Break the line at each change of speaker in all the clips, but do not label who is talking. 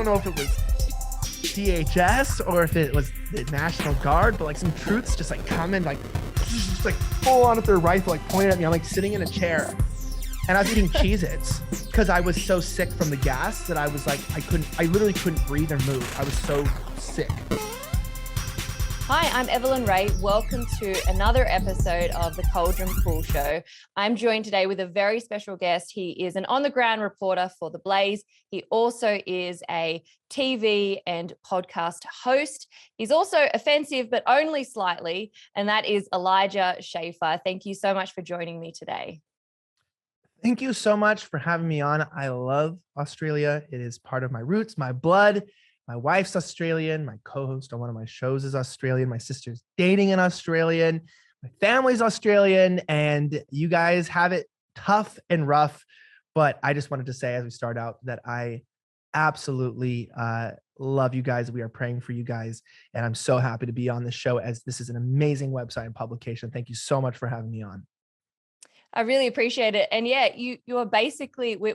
know if it was DHS or if it was the National Guard, but like some troops just like come in like just like full on with their rifle, like pointed at me. I'm like sitting in a chair and I was eating Cheez-Its because I was so sick from the gas that I was like, I literally couldn't breathe or move. I was so sick.
Hi, I'm Evelyn Ray. Welcome to another episode of the Caldron Pool Show. I'm joined today with a very special guest. He is an on-the-ground reporter for The Blaze. He also is a TV and podcast host. He's also offensive, but only slightly, and that is Elijah Schaffer. Thank you so much for joining me today.
Thank you so much for having me on. I love Australia. It is part of my roots, my blood. My wife's Australian. My co-host on one of my shows is Australian. My sister's dating an Australian. My family's Australian. And you guys have it tough and rough. But I just wanted to say as we start out that I absolutely love you guys. We are praying for you guys. And I'm so happy to be on this show as this is an amazing website and publication. Thank you so much for having me on.
I really appreciate it. And yeah, you are basically, we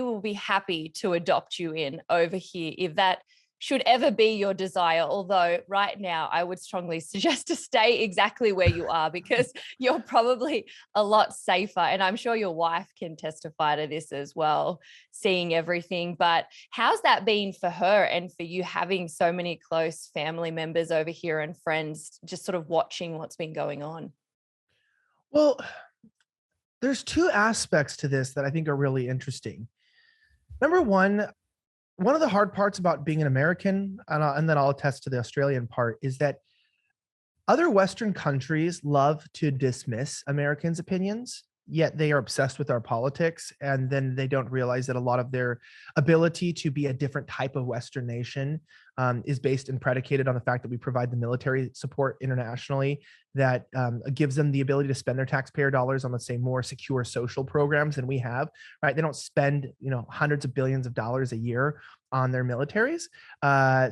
will be happy to adopt you in over here if that should ever be your desire. Although right now I would strongly suggest to stay exactly where you are because you're probably a lot safer. And I'm sure your wife can testify to this as well, seeing everything. But how's that been for her and for you having so many close family members over here and friends just sort of watching what's been going on?
Well, there's two aspects to this that I think are really interesting. Number one of the hard parts about being an American, and then I'll attest to the Australian part, is that other Western countries love to dismiss Americans' opinions, yet they are obsessed with our politics. And then they don't realize that a lot of their ability to be a different type of Western nation is based and predicated on the fact that we provide the military support internationally that gives them the ability to spend their taxpayer dollars on, let's say, more secure social programs than we have, right? They don't spend, hundreds of billions of dollars a year on their militaries.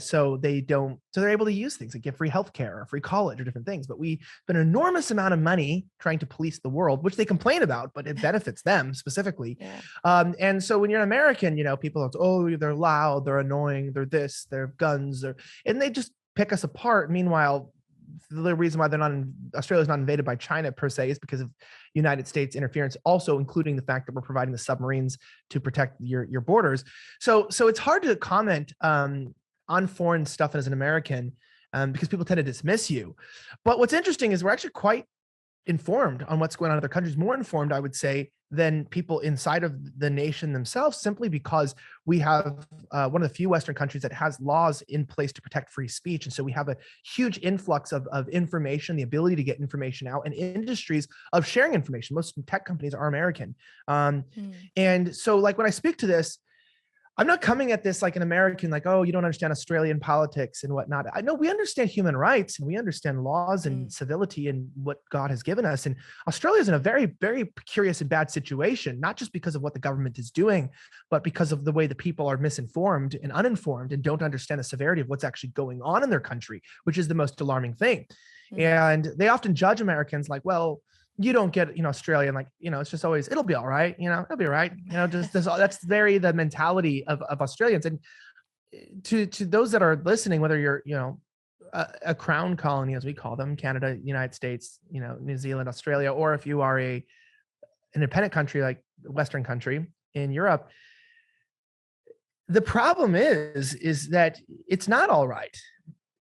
So they're able to use things like get free healthcare or free college or different things. But we spend an enormous amount of money trying to police the world, which they complain about, but it benefits them specifically. Yeah. And so when you're an American, people are, oh, they're loud, they're annoying, they're this, they're guns, and they just pick us apart. Meanwhile, the reason why Australia's not invaded by China per se is because of United States interference, also including the fact that we're providing the submarines to protect your borders. So it's hard to comment on foreign stuff as an American because people tend to dismiss you. But what's interesting is we're actually quite informed on what's going on in other countries, more informed, I would say, than people inside of the nation themselves, simply because we have one of the few Western countries that has laws in place to protect free speech. And so we have a huge influx of information, the ability to get information out, and industries of sharing information. Most tech companies are American. And so like when I speak to this, I'm not coming at this like an American, like, oh, you don't understand Australian politics and whatnot. I know we understand human rights and we understand laws and civility and what God has given us. And Australia is in a very, very curious and bad situation, not just because of what the government is doing, but because of the way the people are misinformed and uninformed and don't understand the severity of what's actually going on in their country, which is the most alarming thing. And they often judge Americans like, well, you don't get, Australian, like, it's just always, it'll be all right. It'll be all right. That's very the mentality of Australians. And to those that are listening, whether you're, a crown colony, as we call them, Canada, United States, New Zealand, Australia, or if you are an independent country, like a Western country in Europe, the problem is that it's not all right.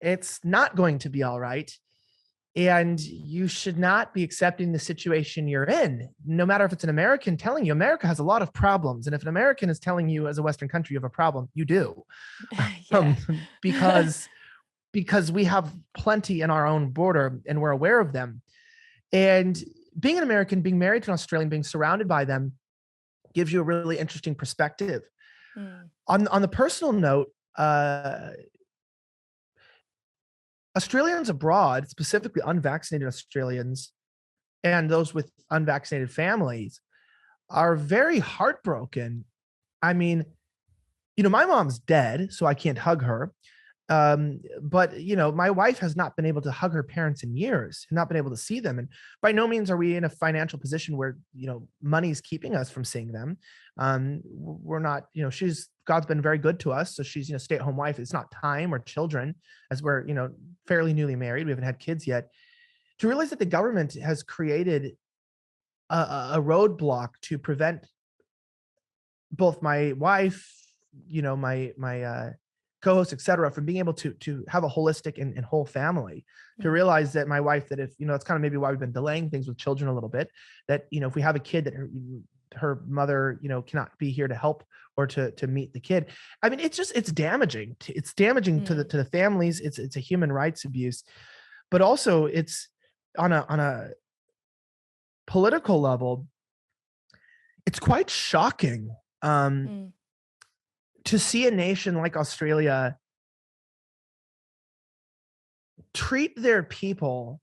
It's not going to be all right. And you should not be accepting the situation you're in, no matter if it's an American telling you. America has a lot of problems. And if an American is telling you as a Western country you have a problem, you do. Because we have plenty in our own border and we're aware of them. And being an American, being married to an Australian, being surrounded by them gives you a really interesting perspective. On the personal note, Australians abroad, specifically unvaccinated Australians and those with unvaccinated families, are very heartbroken. I mean, my mom's dead, so I can't hug her. But my wife has not been able to hug her parents in years and not been able to see them. And by no means are we in a financial position where, money is keeping us from seeing them. We're not, she's God's been very good to us. So she's, stay-at-home wife. It's not time or children, as we're, fairly newly married. We haven't had kids yet. To realize that the government has created a roadblock to prevent both my wife, my co-host, et cetera, from being able to have a holistic and whole family. To realize that my wife, that if, that's kind of maybe why we've been delaying things with children a little bit, that, if we have a kid, that her mother, cannot be here to help or to meet the kid. I mean, it's damaging. It's damaging to the families. It's a human rights abuse, but also it's on a political level, it's quite shocking to see a nation like Australia treat their people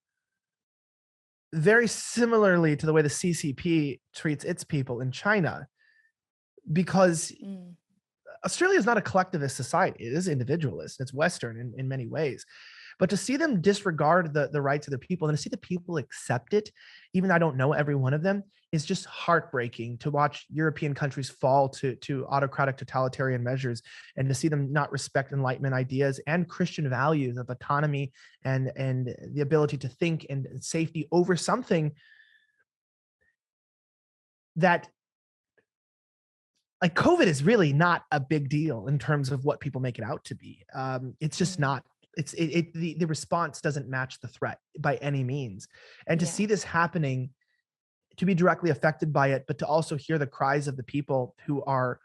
very similarly to the way the CCP treats its people in China, because Australia is not a collectivist society. It is individualist. It's Western in many ways. But to see them disregard the rights of the people, and to see the people accept it, even though I don't know every one of them, is just heartbreaking. To watch European countries fall to autocratic totalitarian measures, and to see them not respect Enlightenment ideas and Christian values of autonomy and the ability to think and safety over something that, like, COVID is really not a big deal in terms of what people make it out to be. It's just not. The response doesn't match the threat by any means. And to see this happening, to be directly affected by it, but to also hear the cries of the people who are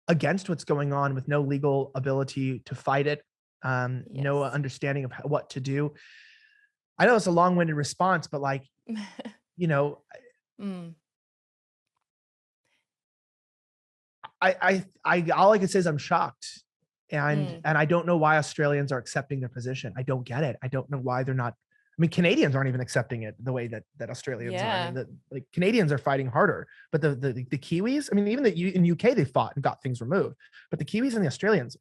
against what's going on with no legal ability to fight it, no understanding of what to do. I know it's a long-winded response, but like, I all I can say is I'm shocked. And I don't know why Australians are accepting their position. I don't get it. I don't know why they're not. I mean, Canadians aren't even accepting it the way that Australians are. I mean, like, Canadians are fighting harder, but the Kiwis, I mean, even in UK, they fought and got things removed. But the Kiwis and the Australians,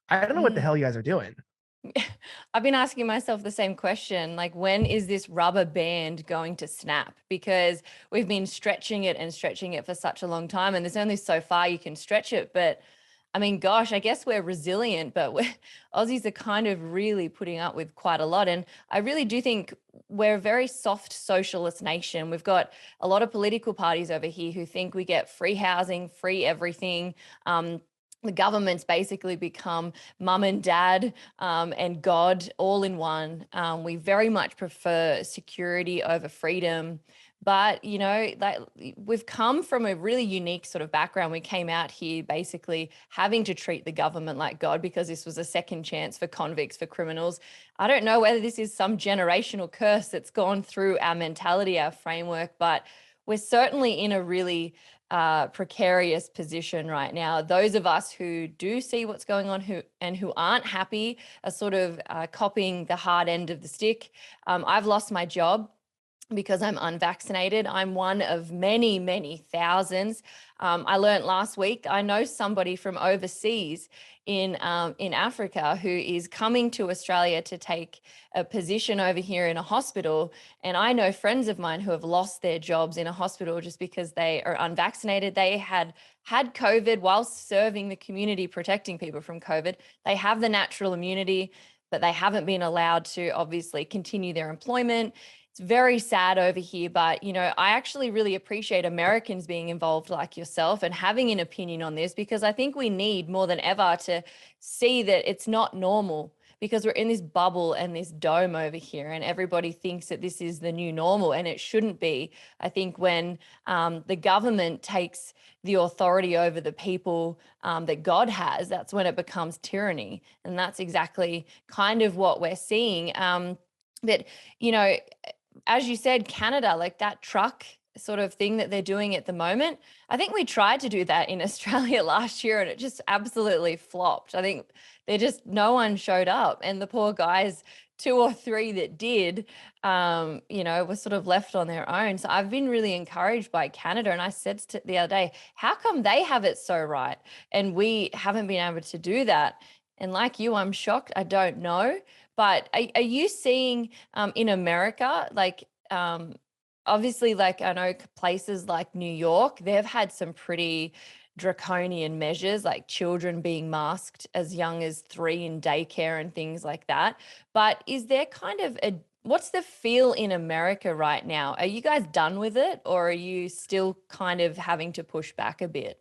I don't know what the hell you guys are doing.
I've been asking myself the same question, like, when is this rubber band going to snap? Because we've been stretching it for such a long time, and there's only so far you can stretch it. But I mean, gosh, I guess we're resilient, but Aussies are kind of really putting up with quite a lot. And I really do think we're a very soft socialist nation. We've got a lot of political parties over here who think we get free housing, free everything. The government's basically become mum and dad and God all in one. We very much prefer security over freedom. But, we've come from a really unique sort of background. We came out here basically having to treat the government like God, because this was a second chance for convicts, for criminals. I don't know whether this is some generational curse that's gone through our mentality, our framework, but we're certainly in a really precarious position right now. Those of us who do see what's going on who aren't happy are sort of copying the hard end of the stick. I've lost my job because I'm unvaccinated. I'm one of many, many thousands. I learned last week, I know somebody from overseas in Africa who is coming to Australia to take a position over here in a hospital. And I know friends of mine who have lost their jobs in a hospital just because they are unvaccinated. They had COVID while serving the community, protecting people from COVID. They have the natural immunity, but they haven't been allowed to obviously continue their employment. It's very sad over here, but I actually really appreciate Americans being involved like yourself and having an opinion on this, because I think we need more than ever to see that it's not normal, because we're in this bubble and this dome over here, and everybody thinks that this is the new normal, and it shouldn't be. I think when the government takes the authority over the people that God has, that's when it becomes tyranny. And that's exactly kind of what we're seeing. That, as you said, Canada, like that truck sort of thing that they're doing at the moment, I think we tried to do that in Australia last year and it just absolutely flopped. I think no one showed up, and the poor guys, 2 or 3 that did, were sort of left on their own. So I've been really encouraged by Canada. And I said the other day, how come they have it so right and we haven't been able to do that? And like you, I'm shocked. I don't know. But are you seeing in America, like obviously, like I know places like New York, they've had some pretty draconian measures, like children being masked as young as 3 in daycare and things like that. But is there kind of what's the feel in America right now? Are you guys done with it, or are you still kind of having to push back a bit?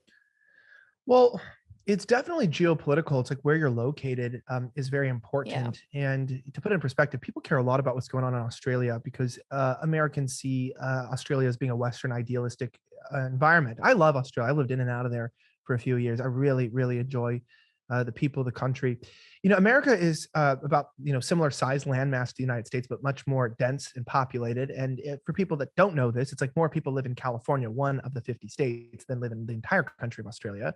Well, it's definitely geopolitical. It's like where you're located is very
Yeah.
important. And to put it in perspective, people care a lot about what's going on in Australia because Americans see Australia as being a Western idealistic environment. I love Australia. I lived in and out of there for a few years. I really, really enjoy the people, the country. America is about similar size landmass to the United States, but much more dense and populated. And for people that don't know this, it's like more people live in California, one of the 50 states, than live in the entire country of Australia.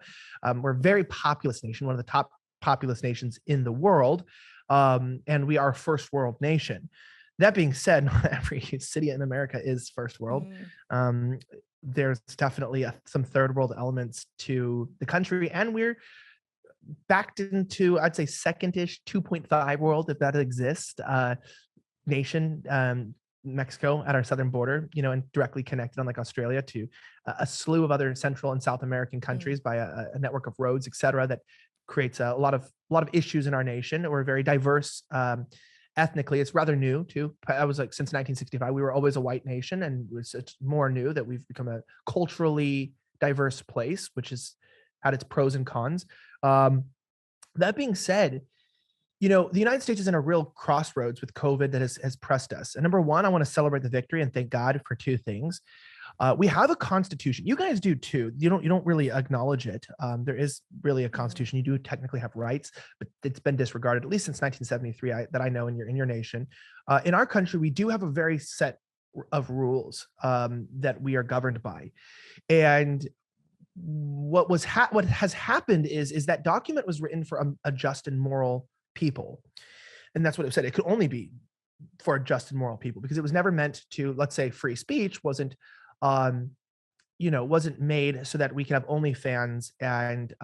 We're a very populous nation, one of the top populous nations in the world, and we are a first world nation. That being said, not every city in America is first world.
Mm.
Um, there's definitely some third world elements to the country, and we're backed into, I'd say, secondish 2.5 world, if that exists, nation, Mexico at our southern border, and directly connected, unlike Australia, to a slew of other Central and South American
Mm.
countries by a network of roads, et cetera, that creates a lot of issues in our nation. We're very diverse ethnically. It's rather new too. I was like, since 1965, we were always a white nation, and it's more new that we've become a culturally diverse place, which has had its pros and cons. Um, that being said, the United States is in a real crossroads with COVID that has pressed us. And number one, I want to celebrate the victory and thank God for two things. We have a constitution. You guys do too. You don't really acknowledge it. There is really a
Mm.
constitution. You do technically have rights, but it's been disregarded at least since 1973. That I know in your nation. In our country, we do have a very set of rules that we are governed by, and what has happened is that document was written for a just and moral people, and that's what it said. It could only be for just and moral people because it was never meant to, let's say, free speech um wasn't made so that we could have OnlyFans and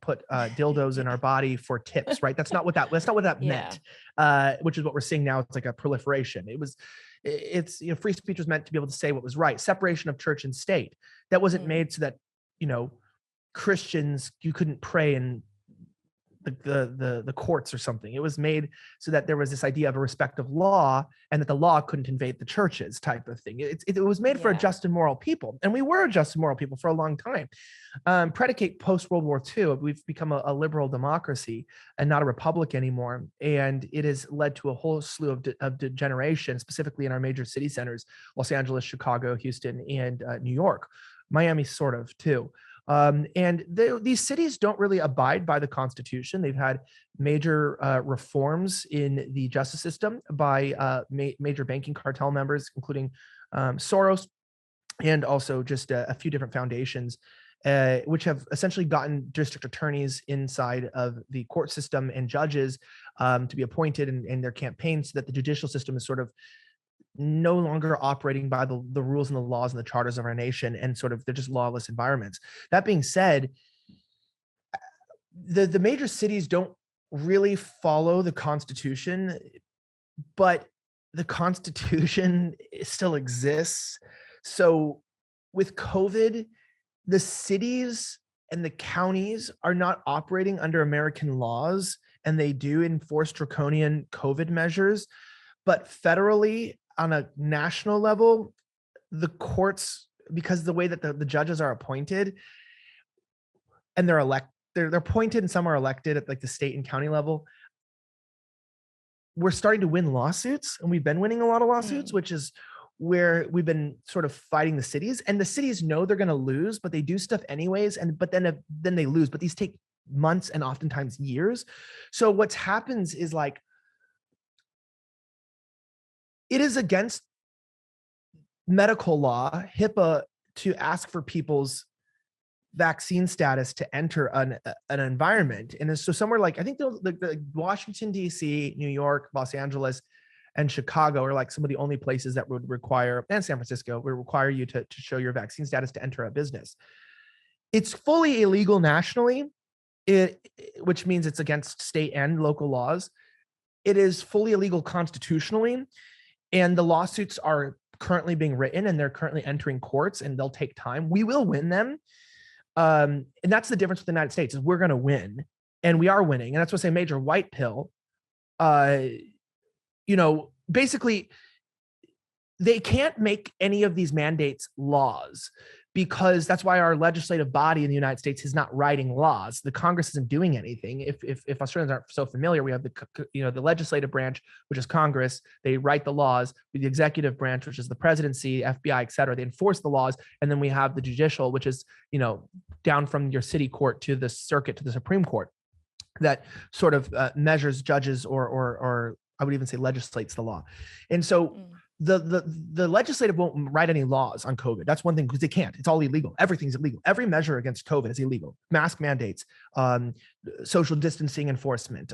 put dildos in our body for tips, right? That's not what that
Yeah.
meant. Which is what we're seeing now. It's like a proliferation. It's free speech was meant to be able to say what was right. Separation of church and state. That wasn't
Mm.
made so that you know Christians, you couldn't pray in the courts or something. It was made so that there was this idea of a respect of law, and that the law couldn't invade the churches, type of thing. It was made for a
Yeah.
just and moral people, and we were a just and moral people for a long time. Predicate post World War II, we've become a liberal democracy and not a republic anymore, and it has led to a whole slew of degeneration, specifically in our major city centers: Los Angeles, Chicago, Houston, and New York. Miami, sort of too. And these cities don't really abide by the Constitution. They've had major reforms in the justice system by major banking cartel members, including Soros, and also just a few different foundations, which have essentially gotten district attorneys inside of the court system and judges to be appointed in their campaigns, so that the judicial system is sort of no longer operating by the rules and the laws and the charters of our nation, and sort of they're just lawless environments. That being said, the major cities don't really follow the Constitution, but the Constitution still exists. So with COVID, the cities and the counties are not operating under American laws, and they do enforce draconian COVID measures. But federally, on a national level, the courts, because the way that the judges are appointed, and they're appointed, and some are elected at like the state and county level, we're starting to win lawsuits, and we've been winning a lot of lawsuits,
Mm.
which is where we've been sort of fighting the cities, and the cities know they're going to lose, but they do stuff anyways, but then they lose, but these take months and oftentimes years. So what happens is, like, it is against medical law, HIPAA, to ask for people's vaccine status to enter an environment. And so somewhere like, I think the Washington, D.C., New York, Los Angeles, and Chicago are like some of the only places that would require, and San Francisco, would require you to show your vaccine status to enter a business. It's fully illegal nationally, which means it's against state and local laws. It is fully illegal constitutionally, and the lawsuits are currently being written and they're currently entering courts, and they'll take time. We will win them. And that's the difference with the United States, is we're going to win, and we are winning. And that's what I say major white pill. Basically, they can't make any of these mandates laws, because that's why our legislative body in the United States is not writing laws. The Congress isn't doing anything. If Australians aren't so familiar, we have the legislative branch, which is Congress. They write the laws. The executive branch, which is the presidency, FBI, et cetera, they enforce the laws. And then we have the judicial, which is, down from your city court to the circuit to the Supreme Court, that sort of measures judges, or I would even say legislates the law. And so the legislative won't write any laws on COVID. That's one thing, because they can't. It's all illegal. Everything's illegal. Every measure against COVID is illegal. Mask mandates, social distancing enforcement,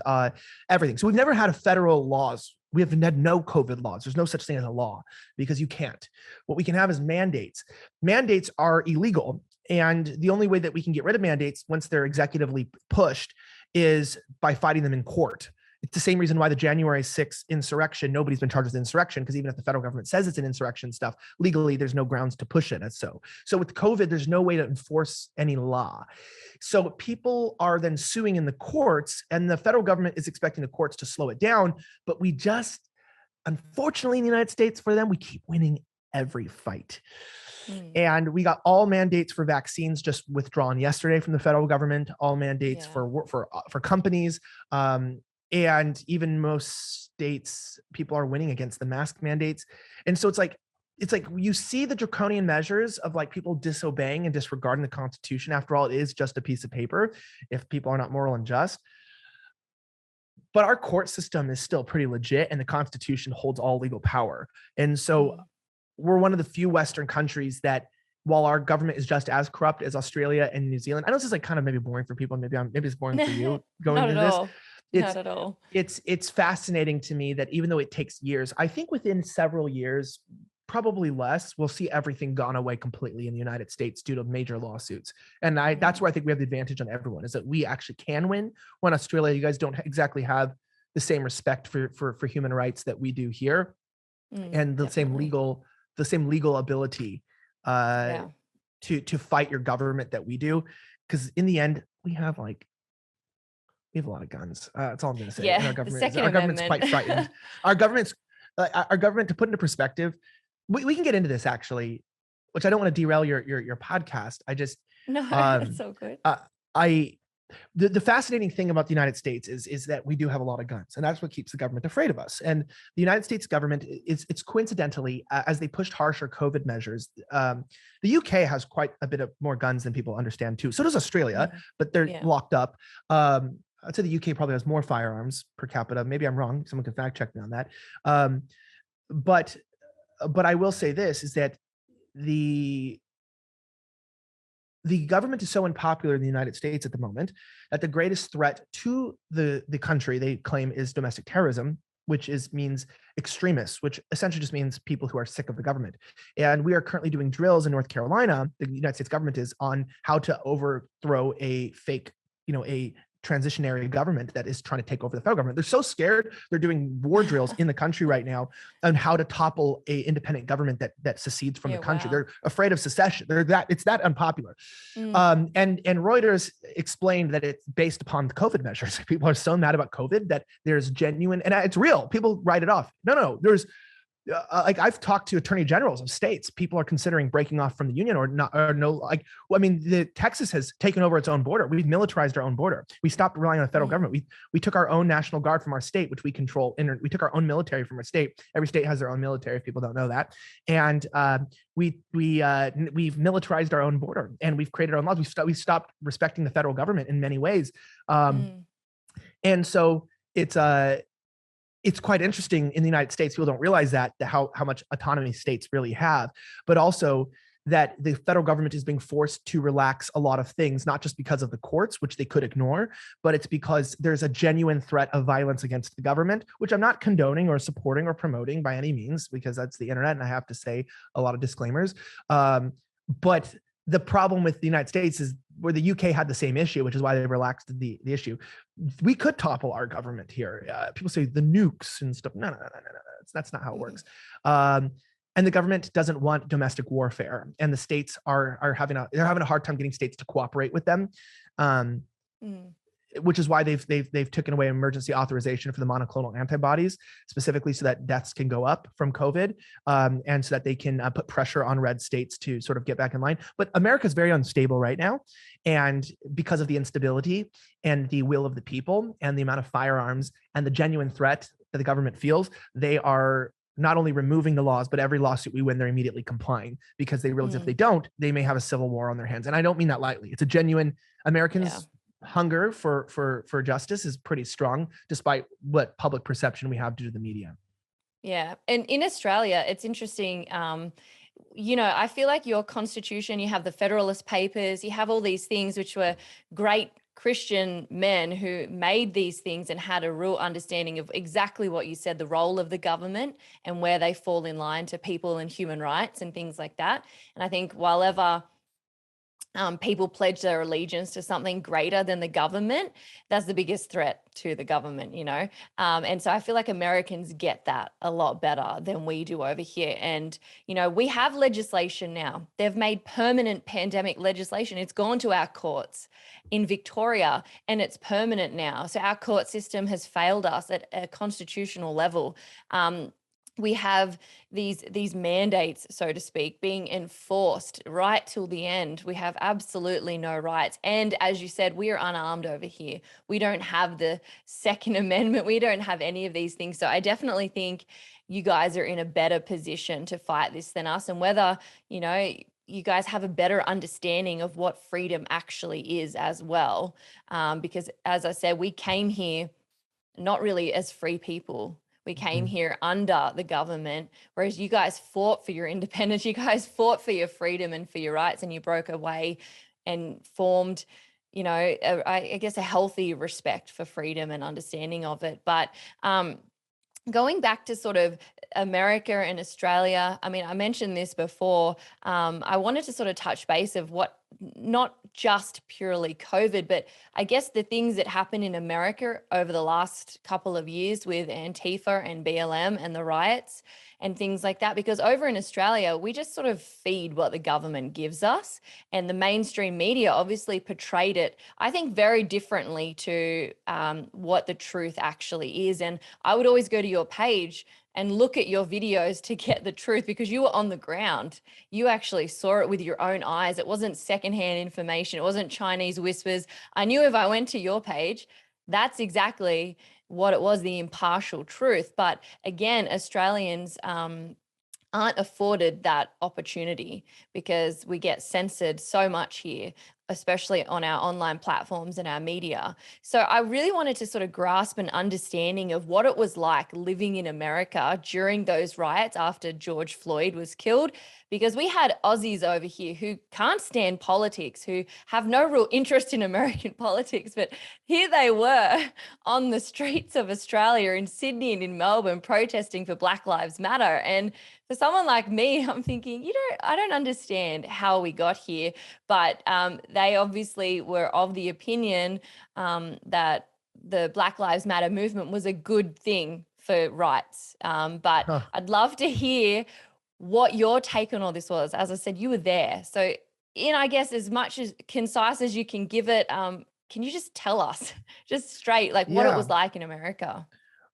everything. So we've never had a federal laws. We have had no COVID laws. There's no such thing as a law, because you can't. What we can have is mandates. Mandates are illegal. And the only way that we can get rid of mandates once they're executively pushed is by fighting them in court. It's the same reason why the January 6th insurrection, nobody's been charged with insurrection, because even if the federal government says it's an insurrection stuff, legally, there's no grounds to push it as so. So with COVID, there's no way to enforce any law. So people are then suing in the courts, and the federal government is expecting the courts to slow it down. But we just, unfortunately, in the United States, for them, we keep winning every fight. And we got all mandates for vaccines just withdrawn yesterday from the federal government, all mandates for companies. And even most states, people are winning against the mask mandates. And so it's like you see the draconian measures of like people disobeying and disregarding the Constitution. After all, it is just a piece of paper if people are not moral and just. But our court system is still pretty legit, and the Constitution holds all legal power. And so we're one of the few Western countries that, while our government is just as corrupt as Australia and New Zealand, I know this is like kind of maybe boring for people. Maybe it's boring for you going into this.
Not at all.
It's fascinating to me that even though it takes years, I think within several years, probably less, we'll see everything gone away completely in the United States due to major lawsuits. And that's where I think we have the advantage on everyone, is that we actually can win. When Australia, you guys don't exactly have the same respect for human rights that we do here, and the same legal ability to fight your government that we do. Because in the end, we have a lot of guns. That's all I'm going to say.
Yeah,
our government's quite frightened. Our government, to put into perspective, we can get into this actually, which I don't want to derail your podcast. I just
it's so good.
The fascinating thing about the United States is that we do have a lot of guns, and that's what keeps the government afraid of us. And the United States government, it's coincidentally, as they pushed harsher COVID measures, the UK has quite a bit of more guns than people understand too. So does Australia, but they're locked up. I'd say the UK probably has more firearms per capita. Maybe I'm wrong. Someone can fact check me on that. But I will say this, is that the government is so unpopular in the United States at the moment that the greatest threat to the country, they claim, is domestic terrorism, which means extremists, which essentially just means people who are sick of the government. And we are currently doing drills in North Carolina, the United States government is, on how to overthrow a fake, a transitionary government that is trying to take over the federal government. They're so scared. They're doing war drills in the country right now on how to topple a independent government that secedes from the country. Wow. They're afraid of secession. It's that unpopular. And Reuters explained that it's based upon the COVID measures. People are so mad about COVID that there's genuine, and it's real. People write it off. No, there's I've talked to attorney generals of states. People are considering breaking off from the union or not, or no. Texas has taken over its own border. We've militarized our own border. We stopped relying on the federal government. We took our own National Guard from our state, which we control. We took our own military from our state. Every state has their own military, if people don't know that. And we've militarized our own border, and we've created our own laws. We've stopped respecting the federal government in many ways. And so it's quite interesting in the United States. People don't realize that how much autonomy states really have, but also that the federal government is being forced to relax a lot of things, not just because of the courts, which they could ignore, but it's because there's a genuine threat of violence against the government, which I'm not condoning or supporting or promoting by any means, because that's the internet, and I have to say a lot of disclaimers. But the problem with the United States is where the UK had the same issue, which is why they relaxed the issue. We could topple our government here. People say the nukes and stuff. No. That's not how it works. and the government doesn't want domestic warfare, and the states are having a hard time getting states to cooperate with them. Um,
Mm.
which is why they've taken away emergency authorization for the monoclonal antibodies, specifically so that deaths can go up from COVID, and so that they can put pressure on red states to sort of get back in line. But America is very unstable right now, and because of the instability and the will of the people and the amount of firearms and the genuine threat that the government feels, they are not only removing the laws, but every lawsuit we win, they're immediately complying, because they realize if they don't, they may have a civil war on their hands. And I don't mean that lightly. It's a genuine Americans' hunger for justice is pretty strong, despite what public perception we have due to the media.
Yeah. And in Australia, it's interesting. I feel like your constitution, you have the Federalist Papers, you have all these things which were great Christian men who made these things and had a real understanding of exactly what you said, the role of the government and where they fall in line to people and human rights and things like that. And I think while ever people pledge their allegiance to something greater than the government, that's the biggest threat to the government, and so I feel like Americans get that a lot better than we do over here. And we have legislation now. They've made permanent pandemic legislation. It's gone to our courts in Victoria, and it's permanent now. So our court system has failed us at a constitutional level. We have these mandates, so to speak, being enforced right till the end. We have absolutely no rights. And as you said, we are unarmed over here. We don't have the Second Amendment. We don't have any of these things. So I definitely think you guys are in a better position to fight this than us. And whether, you guys have a better understanding of what freedom actually is as well. Because as I said, we came here not really as free people. We came here under the government, whereas you guys fought for your independence. You guys fought for your freedom and for your rights, and you broke away and formed, I guess, a healthy respect for freedom and understanding of it. But going back to sort of America and Australia, I mean, I mentioned this before. I wanted to sort of touch base of what, not just purely COVID, but I guess the things that happened in America over the last couple of years with Antifa and BLM and the riots and things like that. Because over in Australia, we just sort of feed what the government gives us. And the mainstream media obviously portrayed it, I think, very differently to what the truth actually is. And I would always go to your page and look at your videos to get the truth, because you were on the ground. You actually saw it with your own eyes. It wasn't secondhand information. It wasn't Chinese whispers. I knew if I went to your page, that's exactly what it was, the impartial truth. But again, Australians aren't afforded that opportunity because we get censored so much here, especially on our online platforms and our media. So I really wanted to sort of grasp an understanding of what it was like living in America during those riots after George Floyd was killed, because we had Aussies over here who can't stand politics, who have no real interest in American politics, but here they were on the streets of Australia, in Sydney and in Melbourne, protesting for Black Lives Matter. And for someone like me, I'm thinking, I don't understand how we got here, but they obviously were of the opinion that the Black Lives Matter movement was a good thing for rights. But I'd love to hear what your take on all this was. As I said, you were there. So I guess as much as concise as you can give it, can you just tell us just straight, like what it was like in America?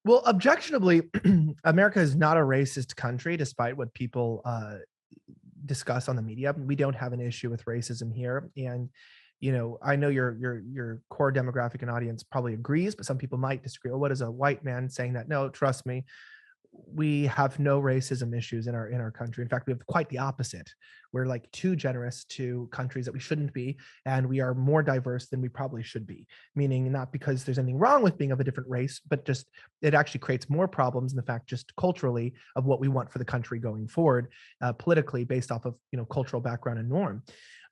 Well, objectionably, America is not a racist country, despite what people discuss on the media. We don't have an issue with racism here. And, I know your core demographic and audience probably agrees, but some people might disagree. Oh, what is a white man saying that? No, trust me, we have no racism issues in our country. In fact, we have quite the opposite. We're like too generous to countries that we shouldn't be, and we are more diverse than we probably should be. Meaning, not because there's anything wrong with being of a different race, but just it actually creates more problems in the fact, just culturally, of what we want for the country going forward, politically, based off of cultural background and norm.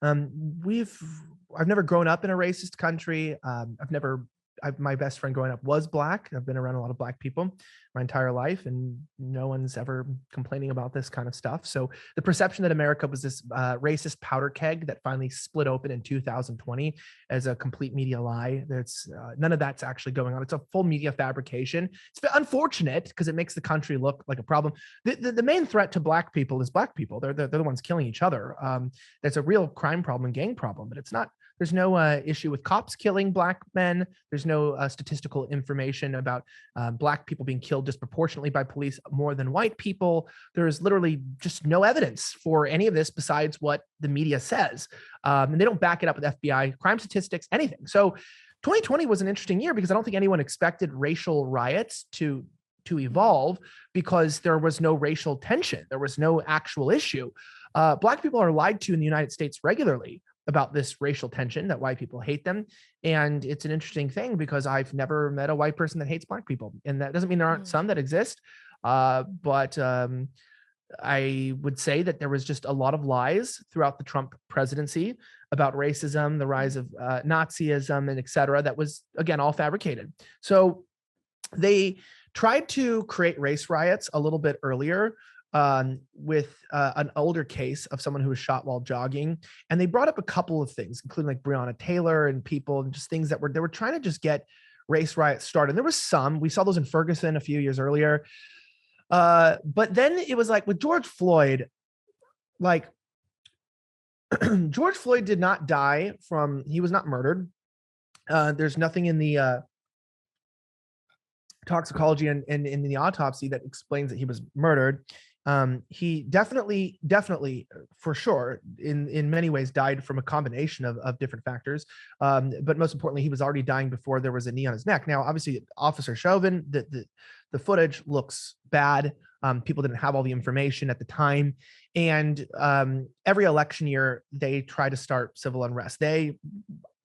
I've never grown up in a racist country. I've never my best friend growing up was Black. I've been around a lot of Black people my entire life, and no one's ever complaining about this kind of stuff. So the perception that America was this racist powder keg that finally split open in 2020 as a complete media lie. That's none of that's actually going on. It's a full media fabrication. It's unfortunate because it makes the country look like a problem. The main threat to Black people is Black people. They're the ones killing each other. There's a real crime problem and gang problem, but it's not. There's no issue with cops killing Black men. There's no statistical information about Black people being killed disproportionately by police more than white people. There's literally just no evidence for any of this besides what the media says. And they don't back it up with FBI crime statistics, anything. So 2020 was an interesting year because I don't think anyone expected racial riots to evolve because there was no racial tension. There was no actual issue. Black people are lied to in the United States regularly about this racial tension, that white people hate them. And it's an interesting thing because I've never met a white person that hates Black people. And that doesn't mean there aren't some that exist. But I would say that there was just a lot of lies throughout the Trump presidency about racism, the rise of Nazism, and et cetera. That was, again, all fabricated. So they tried to create race riots a little bit earlier with an older case of someone who was shot while jogging. And they brought up a couple of things, including like Breonna Taylor and people, and just things that they were trying to just get race riots started. And there was some, we saw those in Ferguson a few years earlier. But then it was like with George Floyd, like George Floyd did not die he was not murdered. There's nothing in the toxicology and in the autopsy that explains that he was murdered. He definitely for sure in many ways died from a combination of different factors. But most importantly, he was already dying before there was a knee on his neck. Now, obviously, Officer Chauvin, the footage looks bad. People didn't have all the information at the time. And every election year, they try to start civil unrest. I'm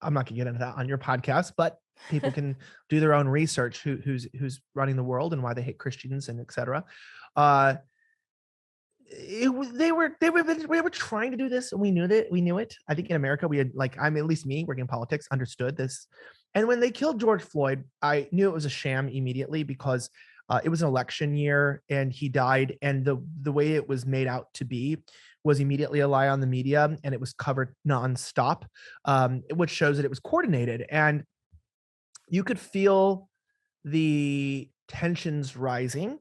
not gonna get into that on your podcast, but people can do their own research who's running the world and why they hate Christians and et cetera. They were trying to do this, and we knew it. I think in America we had, like, at least me working in politics, understood this. And when they killed George Floyd, I knew it was a sham immediately because it was an election year and he died, and the way it was made out to be was immediately a lie on the media, and it was covered nonstop, which shows that it was coordinated, and you could feel the tensions rising.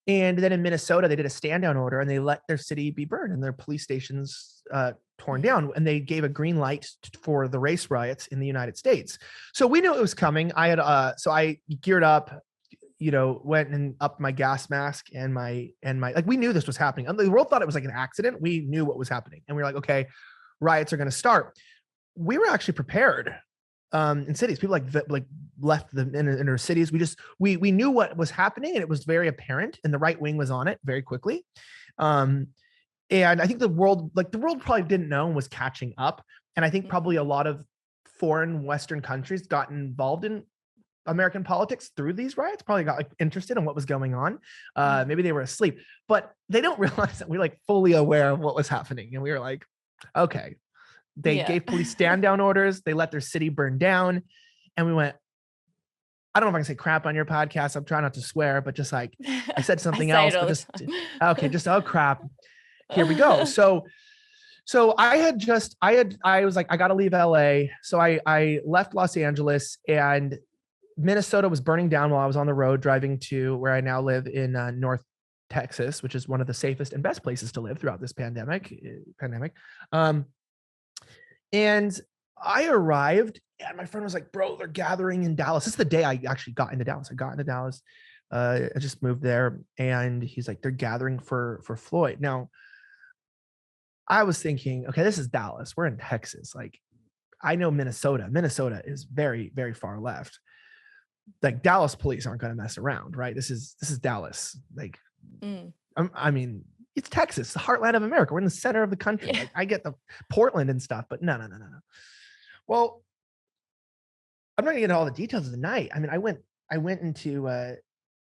And then in Minnesota, they did a stand down order and they let their city be burned and their police stations torn down. And they gave a green light for the race riots in the United States. So we knew it was coming. So I geared up, went and upped my gas mask and my, like, we knew this was happening. The world thought it was like an accident. We knew what was happening. And we were like, okay, riots are going to start. We were actually prepared. In cities, people like left in our cities. We knew what was happening, and it was very apparent, and the right wing was on it very quickly. And I think the world probably didn't know and was catching up. And I think probably a lot of foreign Western countries got involved in American politics through these riots, probably got interested in what was going on. Maybe they were asleep, but they don't realize that we're fully aware of what was happening. And we were like, okay. They gave police stand down orders. They let their city burn down. And we went, I don't know if I can say crap on your podcast. I'm trying not to swear, but just like I said something else. Oh crap. Here we go. So I was like, I got to leave LA. So I left Los Angeles, and Minnesota was burning down while I was on the road driving to where I now live in North Texas, which is one of the safest and best places to live throughout this pandemic. And I arrived, and my friend was like, bro, they're gathering in Dallas. This is the day I actually got into Dallas. I just moved there, and he's like, they're gathering for Floyd. Now, I was thinking, okay, this is Dallas. We're in Texas. Like, I know Minnesota. Minnesota is very, very far left. Like, Dallas police aren't going to mess around, right? This is Dallas. Like, I mean, it's Texas, the heartland of America. We're in the center of the country. Yeah. Like, I get the Portland and stuff, but no. Well, I'm not gonna get into all the details of the night. I mean, I went into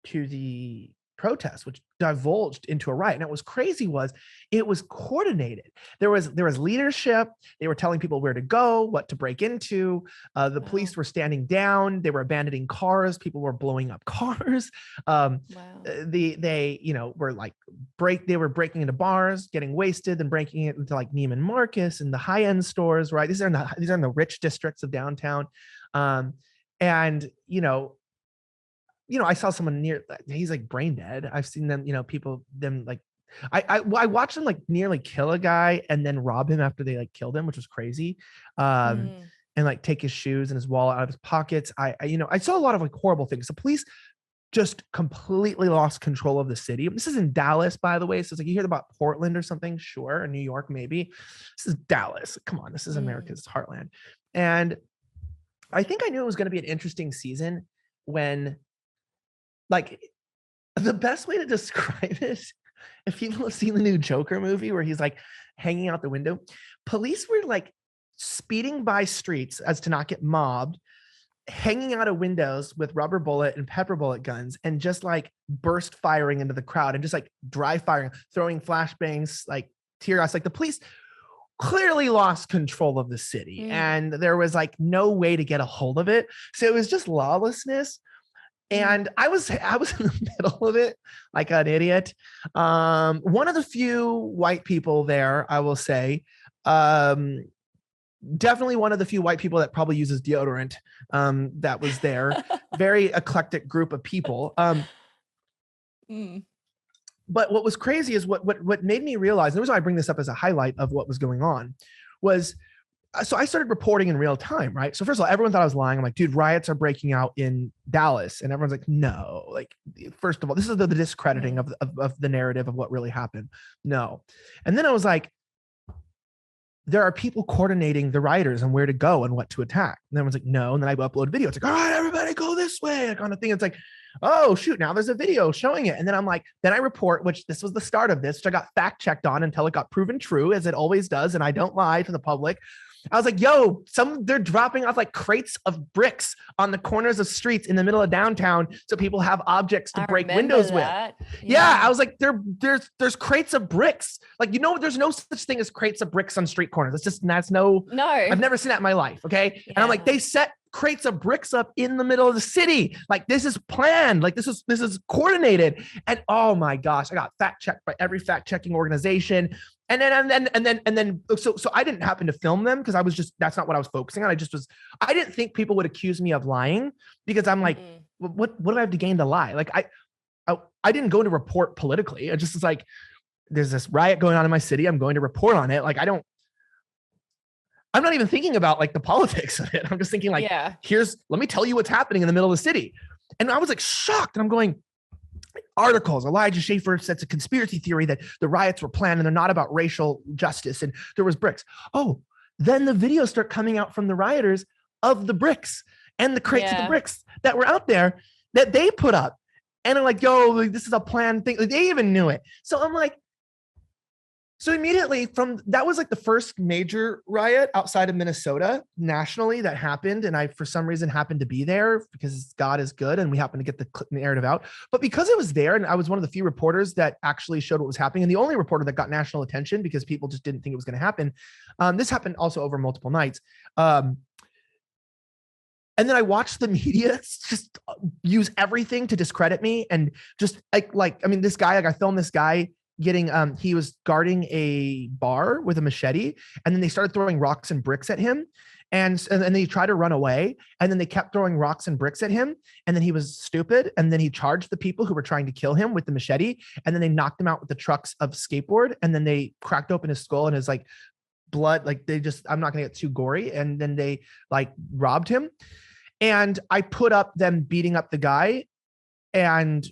to the protest, which divulged into a riot. And what was crazy was it was coordinated. There was leadership. They were telling people where to go, what to break into. The police were standing down. They were abandoning cars. People were blowing up cars. They were like they were breaking into bars, getting wasted, and breaking it into like Neiman Marcus and the high end stores. Right, these are in the rich districts of downtown. And I saw someone he's like brain dead. I've seen them, like, I watched them like nearly kill a guy and then rob him after they like killed him, which was crazy. And like take his shoes and his wallet out of his pockets. I saw a lot of like horrible things. The police just completely lost control of the city. This is in Dallas, by the way. So it's like you hear about Portland or something, sure, or New York, maybe. This is Dallas. Come on, this is America's heartland. And I think I knew it was going to be an interesting season when, like, the best way to describe it, if people have seen the new Joker movie where he's like hanging out the window, police were like speeding by streets as to not get mobbed, hanging out of windows with rubber bullet and pepper bullet guns, and just like burst firing into the crowd and just like dry firing, throwing flashbangs, like tear gas. Like the police clearly lost control of the city and there was like no way to get a hold of it. So it was just lawlessness. And I was in the middle of it like an idiot. One of the few white people there, I will say, definitely one of the few white people that probably uses deodorant that was there. Very eclectic group of people. But what was crazy is what made me realize, and the reason I bring this up as a highlight of what was going on was, so I started reporting in real time, right? So first of all, everyone thought I was lying. I'm like, dude, riots are breaking out in Dallas. And everyone's like, no, like, first of all, this is the discrediting of the narrative of what really happened. No. And then I was like, there are people coordinating the rioters and where to go and what to attack. And everyone's like, no. And then I upload video. It's like, all right, everybody go this way, like on a thing. It's like, oh shoot, now there's a video showing it. And then I'm like, then I report, which this was the start of this, which I got fact checked on until it got proven true, as it always does. And I don't lie to the public. I was like, yo, they're dropping off like crates of bricks on the corners of streets in the middle of downtown so people have objects to break windows with. Yeah, I was like, there's crates of bricks. Like, there's no such thing as crates of bricks on street corners. No. I've never seen that in my life. Okay. Yeah. And I'm like, they set crates of bricks up in the middle of the city. Like, this is planned. Like, this is coordinated. And oh my gosh, I got fact checked by every fact checking organization. And then so I didn't happen to film them because that's not what I was focusing on. I didn't think people would accuse me of lying because I'm like, what do I have to gain to lie? Like I didn't go to report politically. I just was like, there's this riot going on in my city. I'm going to report on it. Like, I'm not even thinking about like the politics of it. I'm just thinking like, let me tell you what's happening in the middle of the city. And I was like shocked. And I'm going, articles, Elijah Schaffer sets a conspiracy theory that the riots were planned and they're not about racial justice. And there was bricks. Oh, then the videos start coming out from the rioters of the bricks and the crates of the bricks that were out there that they put up. And I'm like, yo, like, this is a planned thing. Like, they even knew it. So I'm like, so immediately that was like the first major riot outside of Minnesota nationally that happened. And I, for some reason, happened to be there because God is good and we happened to get the narrative out. But because it was there and I was one of the few reporters that actually showed what was happening and the only reporter that got national attention because people just didn't think it was going to happen. This happened also over multiple nights. And then I watched the media just use everything to discredit me. And just this guy, I filmed this guy he was guarding a bar with a machete, and then they started throwing rocks and bricks at him. And then he tried to run away, and then they kept throwing rocks and bricks at him. And then he was stupid. And then he charged the people who were trying to kill him with the machete. And then they knocked him out with the trucks of skateboard. And then they cracked open his skull and his like blood. Like I'm not going to get too gory. And then they like robbed him. And I put up them beating up the guy and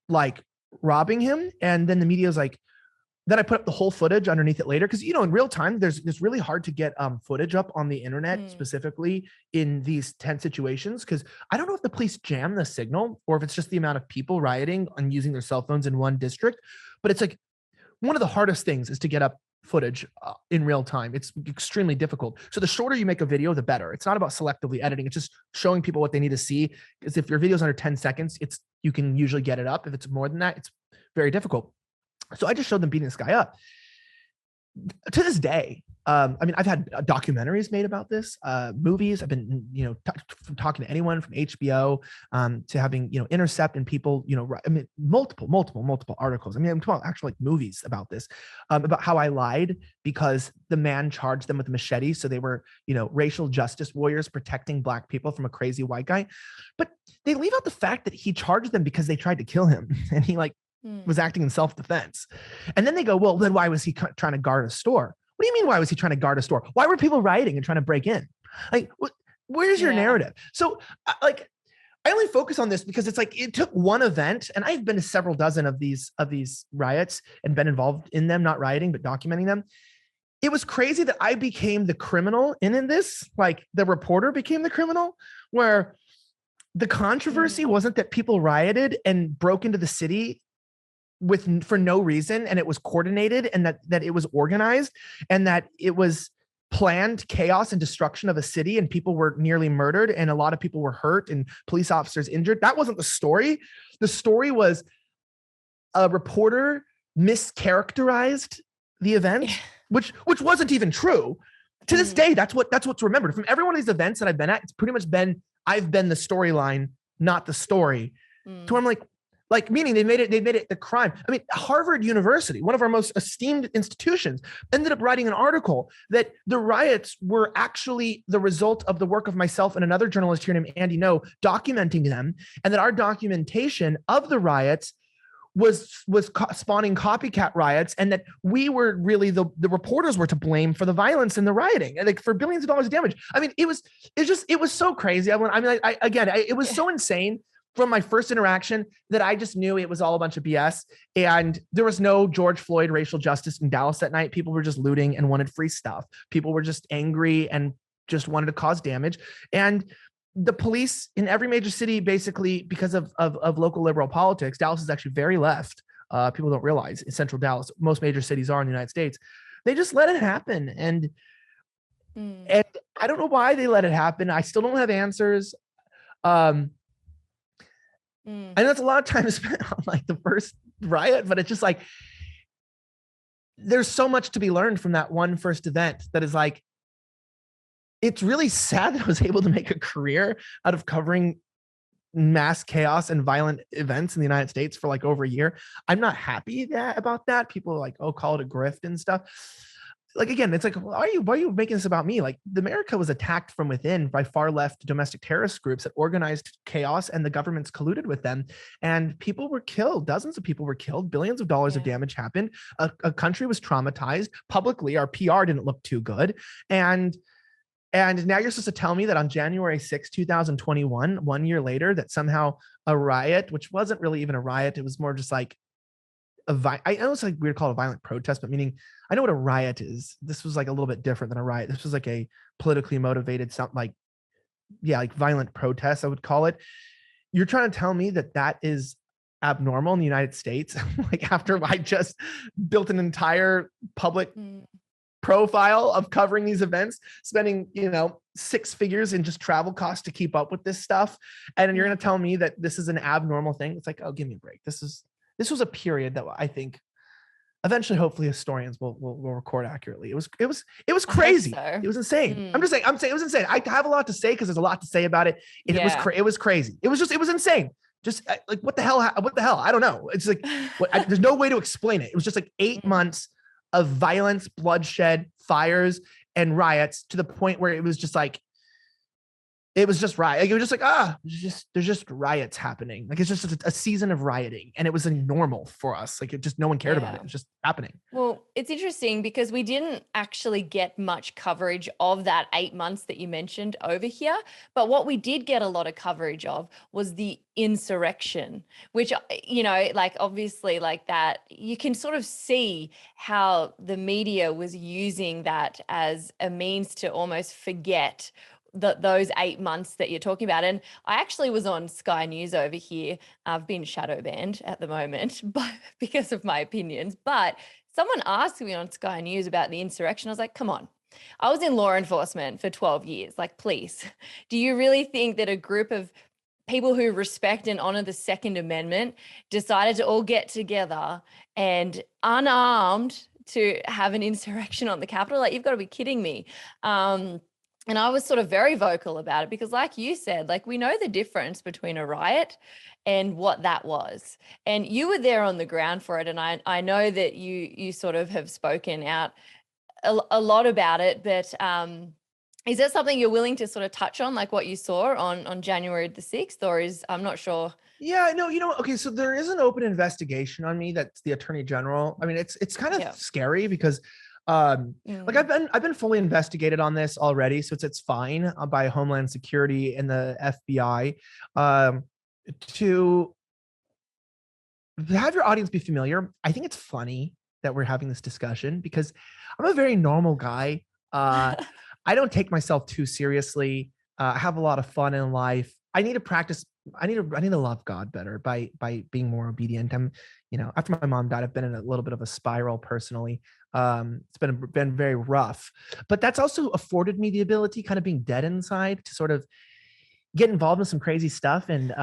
like robbing him. And then the media was like, then I put up the whole footage underneath it later. Cause in real time, it's really hard to get footage up on the internet, specifically in these tense situations. Cause I don't know if the police jam the signal or if it's just the amount of people rioting and using their cell phones in one district, but it's like one of the hardest things is to get up footage in real time. It's extremely difficult. So the shorter you make a video, the better. It's not about selectively editing. It's just showing people what they need to see. Because if your video is under 10 seconds, you can usually get it up. If it's more than that, it's very difficult. So I just showed them beating this guy up. To this day, I mean, I've had documentaries made about this, movies. I've been, from talking to anyone from HBO to having, Intercept and people, I mean, multiple articles. I mean, I'm talking about actual like movies about this, about how I lied because the man charged them with a machete. So they were, racial justice warriors protecting Black people from a crazy white guy. But they leave out the fact that he charged them because they tried to kill him and he was acting in self-defense. And then they go, well, then why was he trying to guard a store? What do you mean, why was he trying to guard a store? Why were people rioting and trying to break in? Like, where's your narrative? So, I only focus on this because it's like it took one event, and I've been to several dozen of these riots and been involved in them, not rioting, but documenting them. It was crazy that I became the criminal in this, like the reporter became the criminal, where the controversy wasn't that people rioted and broke into the city for no reason, and it was coordinated, and that it was organized, and that it was planned chaos and destruction of a city, and people were nearly murdered, and a lot of people were hurt, and police officers injured. That wasn't the story. The story was a reporter mischaracterized the event, which wasn't even true. To this day, that's what's remembered from every one of these events that I've been at. It's pretty much been I've been the storyline, not the story. To where I'm like, meaning they made it the crime. I mean, Harvard University, one of our most esteemed institutions, ended up writing an article that the riots were actually the result of the work of myself and another journalist here named Andy No documenting them, and that our documentation of the riots was spawning copycat riots, and that we were really the reporters were to blame for the violence and the rioting, and like for billions of dollars of damage. I mean, it was so crazy. It was so insane from my first interaction that I just knew it was all a bunch of BS. And there was no George Floyd racial justice in Dallas that night. People were just looting and wanted free stuff. People were just angry and just wanted to cause damage. And the police in every major city, basically, because of local liberal politics, Dallas is actually very left. People don't realize in central Dallas, most major cities are in the United States. They just let it happen. And I don't know why they let it happen. I still don't have answers. And that's a lot of time spent on like the first riot, but it's just like, there's so much to be learned from that one first event that is like, it's really sad that I was able to make a career out of covering mass chaos and violent events in the United States for like over a year. I'm not happy about that. People are like, oh, call it a grift and stuff. Like, again, it's like, why are you making this about me? Like, America was attacked from within by far left domestic terrorist groups that organized chaos, and the governments colluded with them, and people were killed. Dozens of people were killed. Billions of dollars of damage happened. A country was traumatized. Publicly, our PR didn't look too good. And now you're supposed to tell me that on January 6, 2021, 1 year later, that somehow a riot, which wasn't really even a riot, it was more just like I know it's like weird to call it a violent protest, but meaning I know what a riot is. This was like a little bit different than a riot. This was like a politically motivated, something like violent protest, I would call it. You're trying to tell me that is abnormal in the United States? Like, after I just built an entire public profile of covering these events, spending, six figures in just travel costs to keep up with this stuff. And you're going to tell me that this is an abnormal thing? It's like, oh, give me a break. This was a period that I think eventually, hopefully, historians will record accurately. It was crazy. So. It was insane. I'm saying it was insane. I have a lot to say because there's a lot to say about it. It was crazy. It was insane. Just like, what the hell? I don't know. It's like, there's no way to explain it. It was just like 8 months of violence, bloodshed, fires, and riots, to the point where it was just like, it was just riot. Like, it was just like, there's just riots happening. Like, it's just a season of rioting, and it was like normal for us. Like, no one cared about it. It was just happening.
Well, it's interesting because we didn't actually get much coverage of that 8 months that you mentioned over here. But what we did get a lot of coverage of was the insurrection, which, like, obviously, like that, you can sort of see how the media was using that as a means to almost forget those 8 months that you're talking about. And I actually was on Sky News over here. I've been shadow banned at the moment, but because of my opinions. But Someone asked me on Sky News about the insurrection. I was like, come on. I was in law enforcement for 12 years. Like, please, do you really think that a group of people who respect and honor the Second Amendment decided to all get together and unarmed to have an insurrection on the Capitol? Like, you've got to be kidding me. And I was sort of very vocal about it because, like you said, like, we know the difference between a riot and what that was. And you were there on the ground for it. And I know that you sort of have spoken out a lot about it, but is that something you're willing to sort of touch on, like what you saw on January the 6th, or I'm not sure.
Yeah, no, okay, so there is an open investigation on me. That's the Attorney General. I mean, it's kind of scary because like I've been fully investigated on this already, so it's fine by Homeland Security and the FBI. To have your audience be familiar, I think it's funny that we're having this discussion because I'm a very normal guy. I don't take myself too seriously. I have a lot of fun in life. I need to practice. I need to love God better by being more obedient. After my mom died, I've been in a little bit of a spiral personally. It's been very rough, but that's also afforded me the ability, kind of being dead inside, to sort of get involved in some crazy stuff. And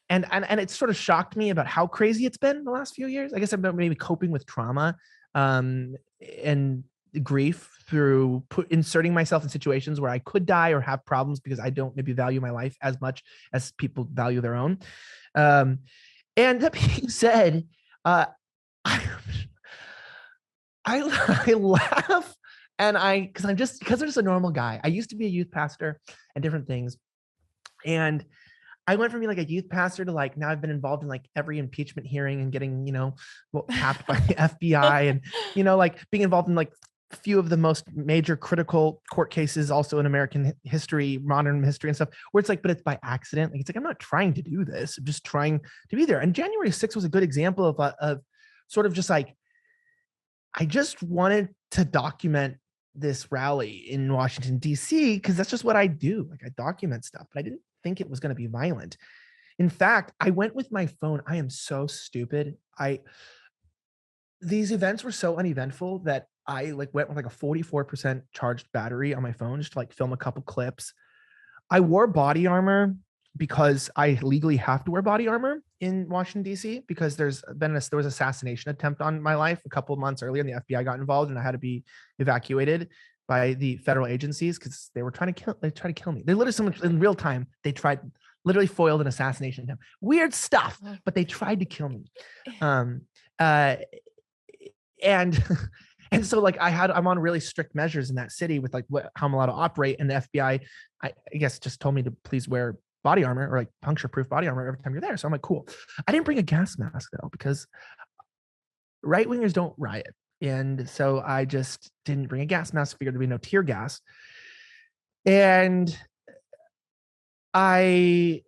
it sort of shocked me about how crazy it's been the last few years. I guess I've been maybe coping with trauma and grief through inserting myself in situations where I could die or have problems because I don't maybe value my life as much as people value their own. And that being said, I laugh because I'm just a normal guy. I used to be a youth pastor and different things. And I went from being like a youth pastor to like, now I've been involved in like every impeachment hearing and getting, tapped by the FBI and, like being involved in like a few of the most major critical court cases also in American history, modern history and stuff, where it's like, but it's by accident. Like, it's like, I'm not trying to do this. I'm just trying to be there. And January 6th was a good example of sort of just like, I just wanted to document this rally in Washington, D.C., because that's just what I do. Like, I document stuff, but I didn't think it was going to be violent. In fact, I went with my phone. I am so stupid. These events were so uneventful that I like went with like a 44% charged battery on my phone just to like film a couple clips. I wore body armor because I legally have to wear body armor in Washington, D.C., because there was assassination attempt on my life a couple of months earlier, and the FBI got involved, and I had to be evacuated by the federal agencies because they tried to kill me. They literally, in real time, they literally foiled an assassination attempt. Weird stuff, but they tried to kill me. And so like I'm on really strict measures in that city with like how I'm allowed to operate, and the FBI, I guess, just told me to please wear body armor or like puncture proof body armor every time you're there. So I'm like, cool. I didn't bring a gas mask though, because right wingers don't riot. And so I just didn't bring a gas mask, figured there'd be no tear gas. And I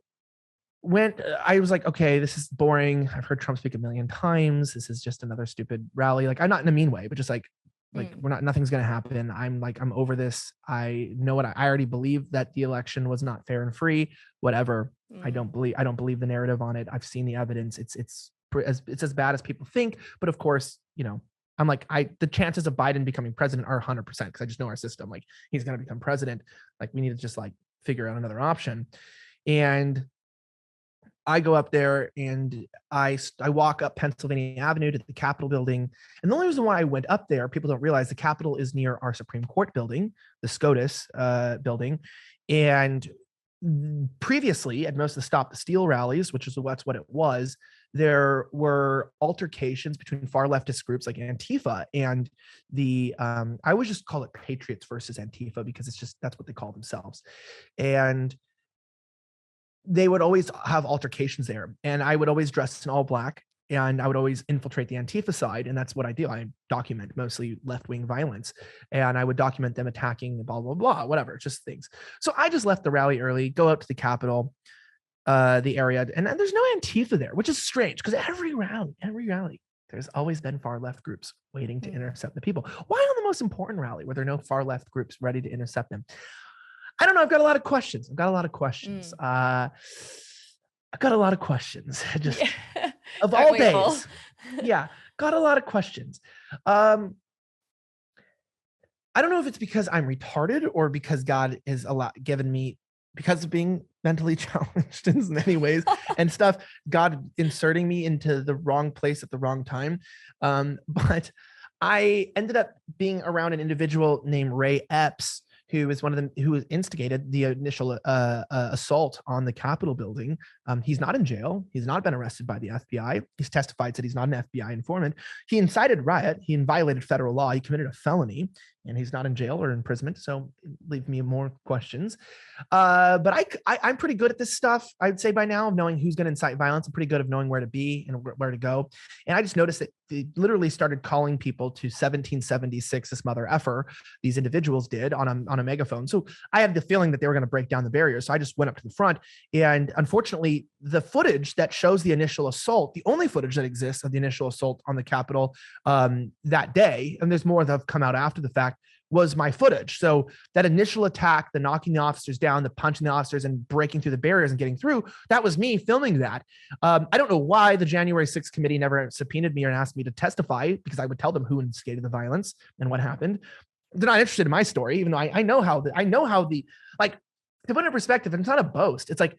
was like, okay, this is boring. I've heard Trump speak a million times. This is just another stupid rally. Like, I'm not in a mean way, but just like nothing's going to happen. I'm over this. I know what I already believe, that the election was not fair and free, whatever. I don't believe the narrative on it. I've seen the evidence. It's as bad as people think. But of course, I'm like, the chances of Biden becoming president are 100%, because I just know our system. Like, he's going to become president. Like, we need to just like figure out another option. And I go up there and I walk up Pennsylvania Avenue to the Capitol building. And the only reason why I went up there, people don't realize the Capitol is near our Supreme Court building, the SCOTUS building. And previously, at most of the Stop the Steal rallies, that's what it was, there were altercations between far leftist groups like Antifa and the I always just call it Patriots versus Antifa, because that's what they call themselves. And they would always have altercations there, and I would always dress in all black, and I would always infiltrate the Antifa side. And that's what I do. I document mostly left-wing violence, and I would document them attacking blah, blah, blah, whatever, just things. So I just left the rally early, go out to the Capitol, the area, and there's no Antifa there, which is strange, because every rally, there's always been far left groups waiting to intercept the people. Why on the most important rally were there no far left groups ready to intercept them? I don't know. I've got a lot of questions. Just of all days. Yeah. got a lot of questions. Um, I don't know if it's because I'm retarded or because God is given me, because of being mentally challenged in many ways and stuff, God inserting me into the wrong place at the wrong time. But I ended up being around an individual named Ray Epps, who is one of them who instigated the initial assault on the Capitol building. He's not in jail. He's not been arrested by the FBI. He's testified that he's not an FBI informant. He incited riot. He violated federal law. He committed a felony, and he's not in jail or imprisonment. So leave me more questions. But I'm pretty good at this stuff. I'd say by now, of knowing who's going to incite violence. I'm pretty good of knowing where to be and where to go. And I just noticed that they literally started calling people to 1776, this mother effer, these individuals did on a megaphone. So I had the feeling that they were going to break down the barriers. So I just went up to the front. And unfortunately, the footage that shows the initial assault, the only footage that exists of the initial assault on the Capitol that day, and there's more that have come out after the fact, was my footage. So that initial attack, the knocking the officers down, the punching the officers and breaking through the barriers and getting through, that was me filming that. I don't know why the January 6th committee never subpoenaed me or asked me to testify, because I would tell them who instigated the violence and what happened. They're not interested in my story, even though I know how the, like, to put it in perspective, and it's not a boast. It's like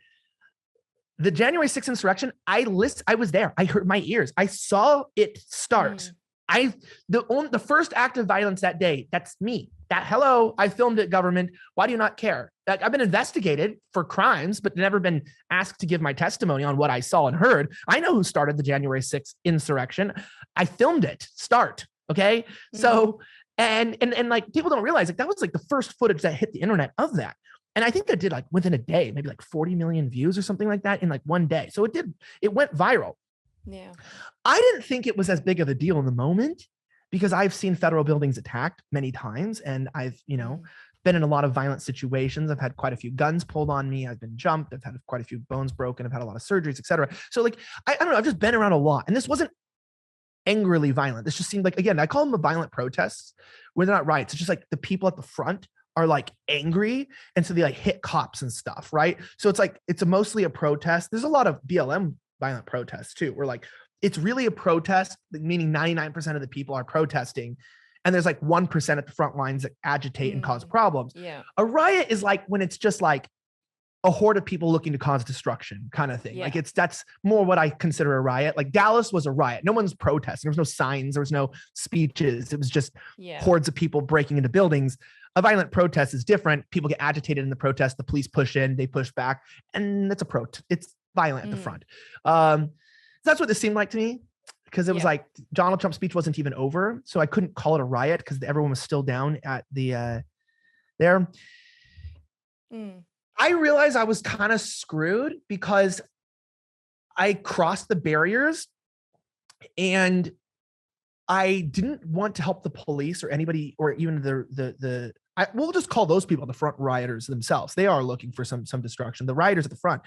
the January 6th insurrection, I was there. I heard my ears. I saw it start. The first act of violence that day, that's me. Hello, I filmed it, government. Why do you not care? I've been investigated for crimes, but never been asked to give my testimony on what I saw and heard. I know who started the January 6th insurrection. I filmed it start. Okay. So, and like, people don't realize, like, that was like the first footage that hit the internet of that. And I think that did, like, within a day, maybe like 40 million views or something like that in like one day. So it went viral.
Yeah.
I didn't think it was as big of a deal in the moment, because I've seen federal buildings attacked many times, and I've, been in a lot of violent situations. I've had quite a few guns pulled on me. I've been jumped. I've had quite a few bones broken. I've had a lot of surgeries, etc. So, like, I don't know. I've just been around a lot, and this wasn't angrily violent. This just seemed like, again, I call them violent protests where they're not riots. It's just like the people at the front are like angry, and so they like hit cops and stuff, right? So it's like it's mostly a protest. There's a lot of BLM violent protests too, where like it's really a protest, meaning 99% of the people are protesting, and there's like 1% at the front lines that agitate and cause problems.
Yeah.
A riot is like when it's just like a horde of people looking to cause destruction kind of thing.
Yeah.
Like that's more what I consider a riot. Like Dallas was a riot. No one's protesting. There was no signs. There was no speeches. It was just hordes of people breaking into buildings. A violent protest is different. People get agitated in the protest. The police push in, they push back, and it's it's violent at the front. That's what this seemed like to me, because it was like Donald Trump's speech wasn't even over. So I couldn't call it a riot because everyone was still down at the there. I realized I was kind of screwed because I crossed the barriers and I didn't want to help the police or anybody, or even we'll just call those people the front rioters themselves. They are looking for some destruction. The rioters at the front,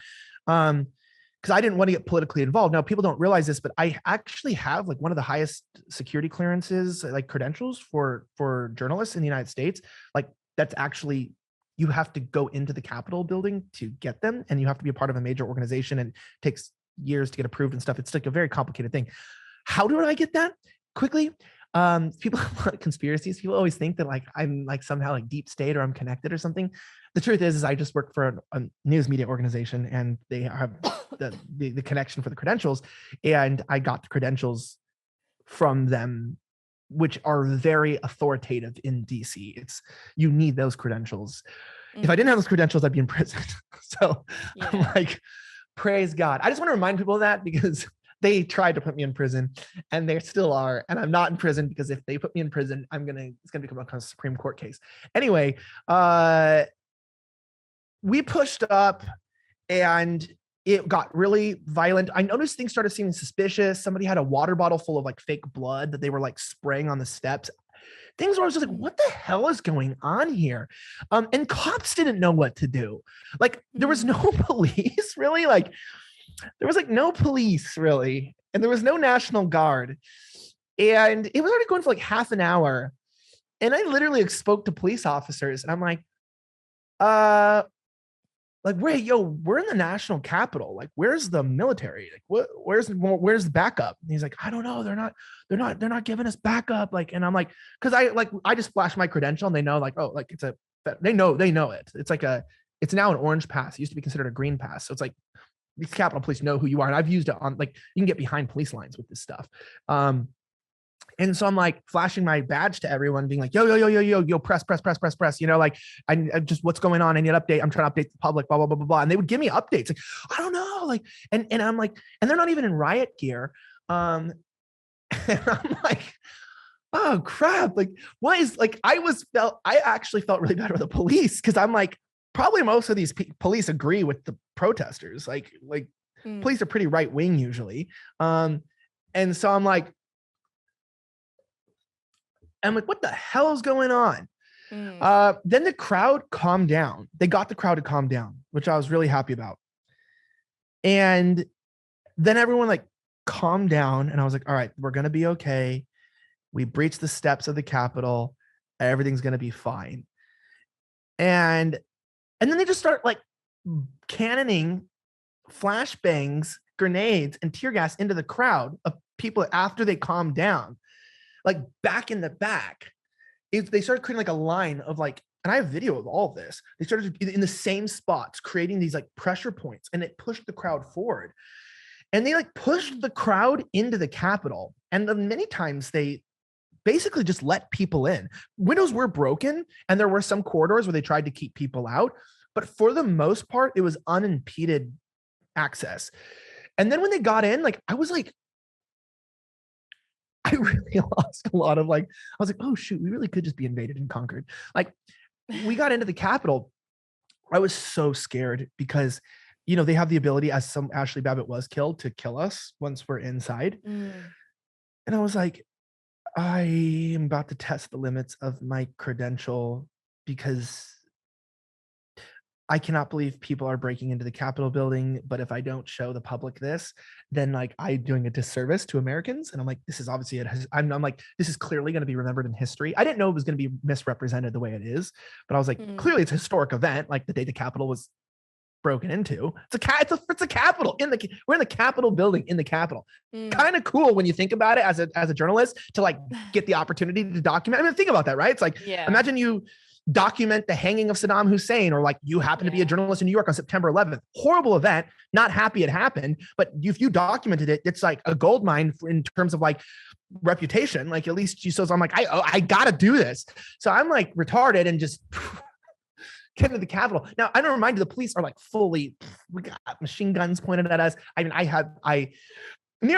because I didn't want to get politically involved. Now, people don't realize this, but I actually have like one of the highest security clearances, like credentials for journalists in the United States. Like that's actually, you have to go into the Capitol building to get them, and you have to be a part of a major organization, and it takes years to get approved and stuff. It's like a very complicated thing. How do I get that? Quickly, people conspiracies. People always think that like I'm like somehow like deep state or I'm connected or something. The truth is I just work for a news media organization, and they have the connection for the credentials, and I got the credentials from them, which are very authoritative in DC. You need those credentials. If I didn't have those credentials, I'd be in prison. So I'm like, praise God. I just want to remind people of that, because they tried to put me in prison, and they still are. And I'm not in prison, because if they put me in prison, it's gonna become a Supreme Court case. Anyway, we pushed up, and it got really violent. I noticed things started seeming suspicious. Somebody had a water bottle full of like fake blood that they were like spraying on the steps. Things where I was just like, what the hell is going on here? And cops didn't know what to do. Like there was no police really. Like there was like no police really. And there was no National Guard. And it was already going for like half an hour. And I literally spoke to police officers, and I'm like, like, wait, yo, we're in the national capital. Like, where's the military? Like, where's the backup? And he's like, I don't know. They're not giving us backup. Like, and I'm like, cause I just flash my credential and they know like, oh, like they know it. It's now an orange pass. It used to be considered a green pass. So it's like these Capitol Police know who you are. And I've used it on, like, you can get behind police lines with this stuff. And so I'm like flashing my badge to everyone, being like, yo, press, like, I just, what's going on? I need an update. I'm trying to update the public, blah, blah, blah, blah, blah. And they would give me updates. Like, I don't know. Like, and I'm like, and they're not even in riot gear. And I'm like, oh crap. Like, what is, like, I actually felt really bad with the police. Cause I'm like, probably most of these police agree with the protesters. Like police are pretty right wing usually. And so I'm like, what the hell is going on? Then the crowd calmed down. They got the crowd to calm down, which I was really happy about. And then everyone like calmed down and I was like, all right, we're going to be okay. We breached the steps of the Capitol. Everything's going to be fine. And then they just start like cannoning flashbangs, grenades, and tear gas into the crowd of people after they calmed down. Like back in the back, they started creating like a line of like, and I have video of all of this. They started in the same spots, creating these like pressure points, and it pushed the crowd forward. And they like pushed the crowd into the Capitol. And then many times they basically just let people in. Windows were broken, and there were some corridors where they tried to keep people out. But for the most part, it was unimpeded access. And then when they got in, like, I was like, I really lost a lot of like, I was like, oh shoot, we really could just be invaded and conquered. Like, we got into the Capitol. I was so scared because, you know, they have the ability, as some Ashley Babbitt was killed, to kill us once we're inside. And I was like, I am about to test the limits of my credential because I cannot believe people are breaking into the Capitol building. But if I don't show the public this, then like I'm doing a disservice to Americans. And I'm like, this is obviously I'm like, this is clearly going to be remembered in history. I didn't know it was going to be misrepresented the way it is, but I was like, clearly it's a historic event. Like the day the Capitol was broken into. It's a Capitol we're in the Capitol building in the Capitol. Kind of cool when you think about it as a journalist to like get the opportunity to document. I mean, think about that, right? It's like, imagine you document the hanging of Saddam Hussein, or like you happen to be a journalist in New York on September 11th. Horrible event. Not happy it happened, but if you documented it, it's like a gold mine in terms of like reputation. Like at least I'm like, I gotta do this. So I'm like retarded and just get into the Capitol. Now I don't remind you, the police are like fully, we got machine guns pointed at us. I mean,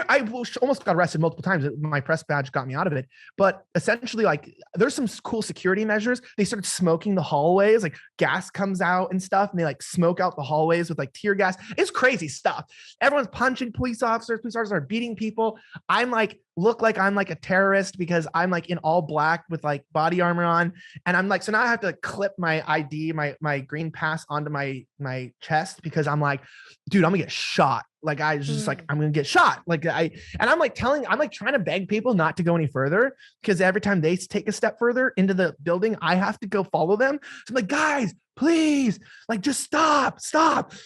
I almost got arrested multiple times. My press badge got me out of it. But essentially, like, there's some cool security measures. They started smoking the hallways, like gas comes out and stuff, and they like smoke out the hallways with like tear gas. It's crazy stuff. Everyone's punching police officers. Police officers are beating people. I'm like, look like I'm like a terrorist because I'm like in all black with like body armor on. And I'm like, so now I have to like clip my ID, my green pass onto my chest because I'm like, dude, I'm gonna get shot. Like I was just like, I'm gonna get shot. I'm like trying to beg people not to go any further because every time they take a step further into the building, I have to go follow them. So I'm like, guys, please, like just stop.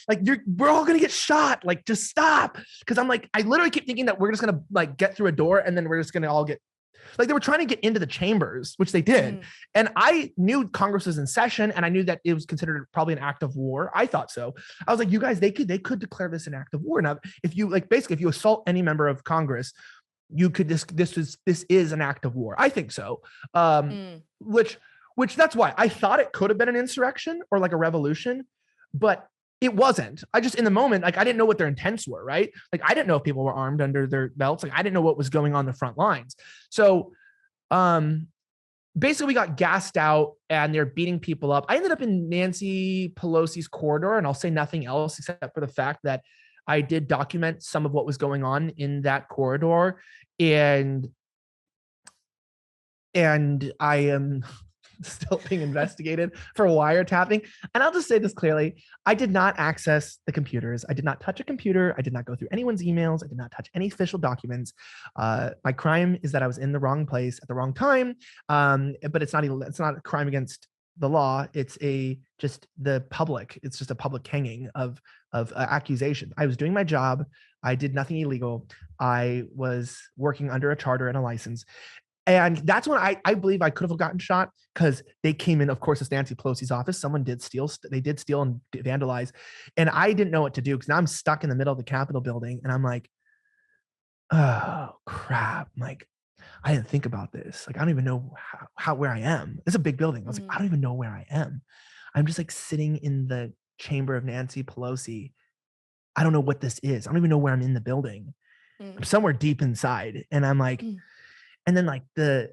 Like we're all gonna get shot. Like just stop. Cause I'm like, I literally keep thinking that we're just gonna like get through a door and then we're just gonna all get, like they were trying to get into the chambers, which they did. And I knew Congress was in session and I knew that it was considered probably an act of war. I thought so. I was like, you guys, they could declare this an act of war. Now, if you like, basically, if you assault any member of Congress, you could, this is an act of war. I think so. Which that's why I thought it could have been an insurrection or like a revolution, but it wasn't. I just, in the moment, like I didn't know what their intents were, right? Like I didn't know if people were armed under their belts. Like I didn't know what was going on the front lines. So basically we got gassed out and they're beating people up. I ended up in Nancy Pelosi's corridor, and I'll say nothing else except for the fact that I did document some of what was going on in that corridor. And I am still being investigated for wiretapping. And I'll just say this clearly. I did not access the computers. I did not touch a computer. I did not go through anyone's emails. I did not touch any official documents. My crime is that I was in the wrong place at the wrong time. But it's not a crime against the law. It's just the public. It's just a public hanging of accusation. I was doing my job. I did nothing illegal. I was working under a charter and a license. And that's when I believe I could have gotten shot, because they came in, of course, it's Nancy Pelosi's office. Someone did steal. They did steal and vandalize. And I didn't know what to do, because now I'm stuck in the middle of the Capitol building. And I'm like, oh, crap. I'm like, I didn't think about this. Like, I don't even know where I am. It's a big building. I was like, I don't even know where I am. I'm just like sitting in the chamber of Nancy Pelosi. I don't know what this is. I don't even know where I'm in the building. I'm somewhere deep inside. And I'm like, and then like I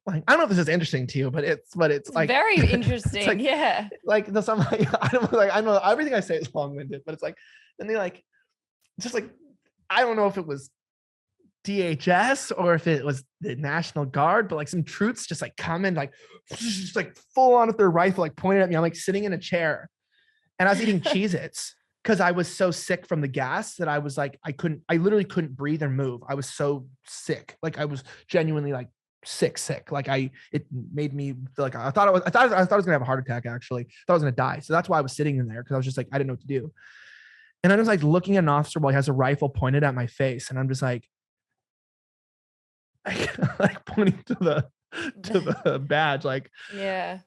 don't know if this is interesting to you, but it's like
very interesting.
Like,
yeah.
Like the some like I know everything I say is long-winded, but it's like, and they like just like, I don't know if it was DHS or if it was the National Guard, but like some troops just like come in, like just like full on with their rifle, like pointed at me. I'm like sitting in a chair, and I was eating Cheez-Its because I was so sick from the gas that I was like, I literally couldn't breathe or move. I was so sick. Like I was genuinely like sick. Like it made me feel like I thought I was gonna have a heart attack. Actually, I thought I was gonna die. So that's why I was sitting in there, because I was just like, I didn't know what to do. And I was like looking at an officer while he has a rifle pointed at my face, and I'm just like pointing to the badge, like,
yeah,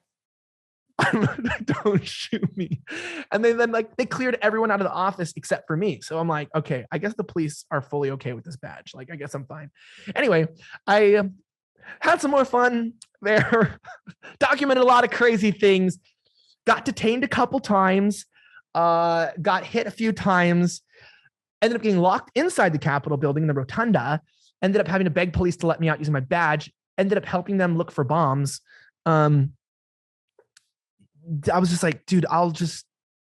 don't shoot me. And then like they cleared everyone out of the office except for me. So I'm like, okay, I guess the police are fully okay with this badge. Like, I guess I'm fine. Anyway, I had some more fun there, documented a lot of crazy things, got detained a couple times, got hit a few times, ended up getting locked inside the Capitol building in the rotunda, ended up having to beg police to let me out using my badge, ended up helping them look for bombs. I was just like, dude,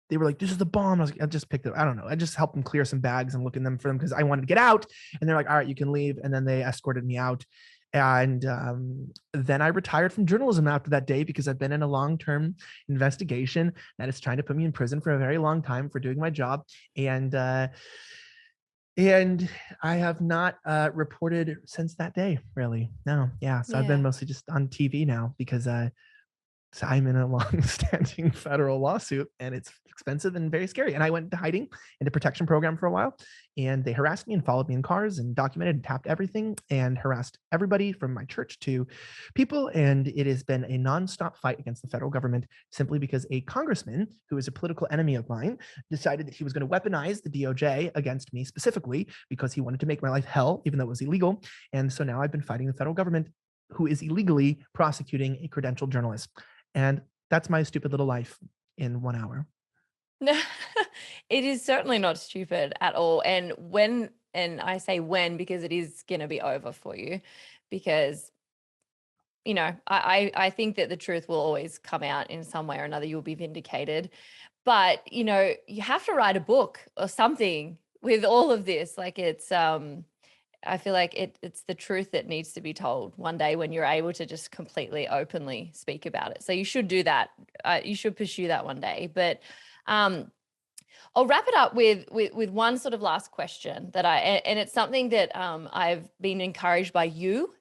they were like, this is the bomb. I was like, I just picked it. I don't know. I just helped them clear some bags and look in them for them because I wanted to get out. And they're like, all right, you can leave. And then they escorted me out. And then I retired from journalism after that day, because I've been in a long-term investigation that is trying to put me in prison for a very long time for doing my job. And I have not reported since that day, really. No. Yeah. So I've been mostly just on TV now, because so I'm in a long-standing federal lawsuit, and it's expensive and very scary. And I went into hiding into protection program for a while, and they harassed me and followed me in cars and documented and tapped everything and harassed everybody from my church to people. And it has been a nonstop fight against the federal government, simply because a congressman who is a political enemy of mine decided that he was going to weaponize the DOJ against me specifically because he wanted to make my life hell, even though it was illegal. And so now I've been fighting the federal government, who is illegally prosecuting a credentialed journalist. And that's my stupid little life in 1 hour.
No, it is certainly not stupid at all. And I say when, because it is going to be over for you, because, I think that the truth will always come out in some way or another. You'll be vindicated. But, you have to write a book or something with all of this. Like I feel like it's the truth that needs to be told one day when you're able to just completely openly speak about it. So you should do that. You should pursue that one day. But I'll wrap it up with one sort of last question and it's something that I've been encouraged by you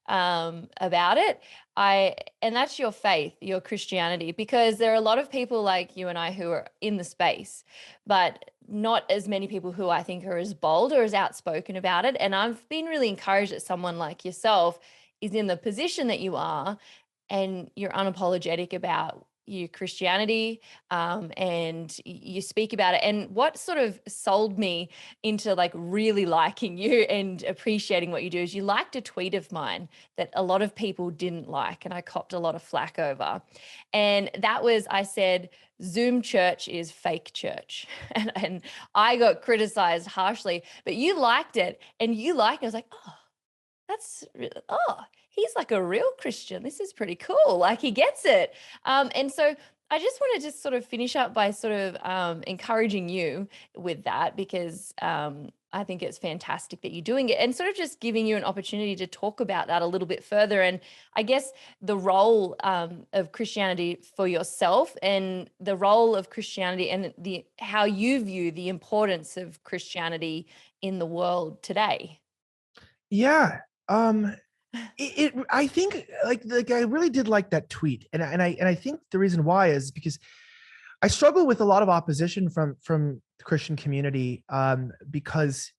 about it. And that's your faith, your Christianity, because there are a lot of people like you and I who are in the space, but not as many people who I think are as bold or as outspoken about it. And I've been really encouraged that someone like yourself is in the position that you are, and you're unapologetic about your Christianity, and you speak about it. And what sort of sold me into like really liking you and appreciating what you do is you liked a tweet of mine that a lot of people didn't like, and I copped a lot of flack over. And that was, I said, Zoom church is fake church. And I got criticized harshly, but you liked it, and you liked it. I was like, he's like a real Christian. This is pretty cool. Like, he gets it. And so I just want to just sort of finish up by sort of encouraging you with that, because I think it's fantastic that you're doing it, and sort of just giving you an opportunity to talk about that a little bit further. And I guess the role of Christianity for yourself, and the role of Christianity, and how you view the importance of Christianity in the world today.
Yeah. I think like I really did like that tweet, and I think the reason why is because I struggle with a lot of opposition from the Christian community, because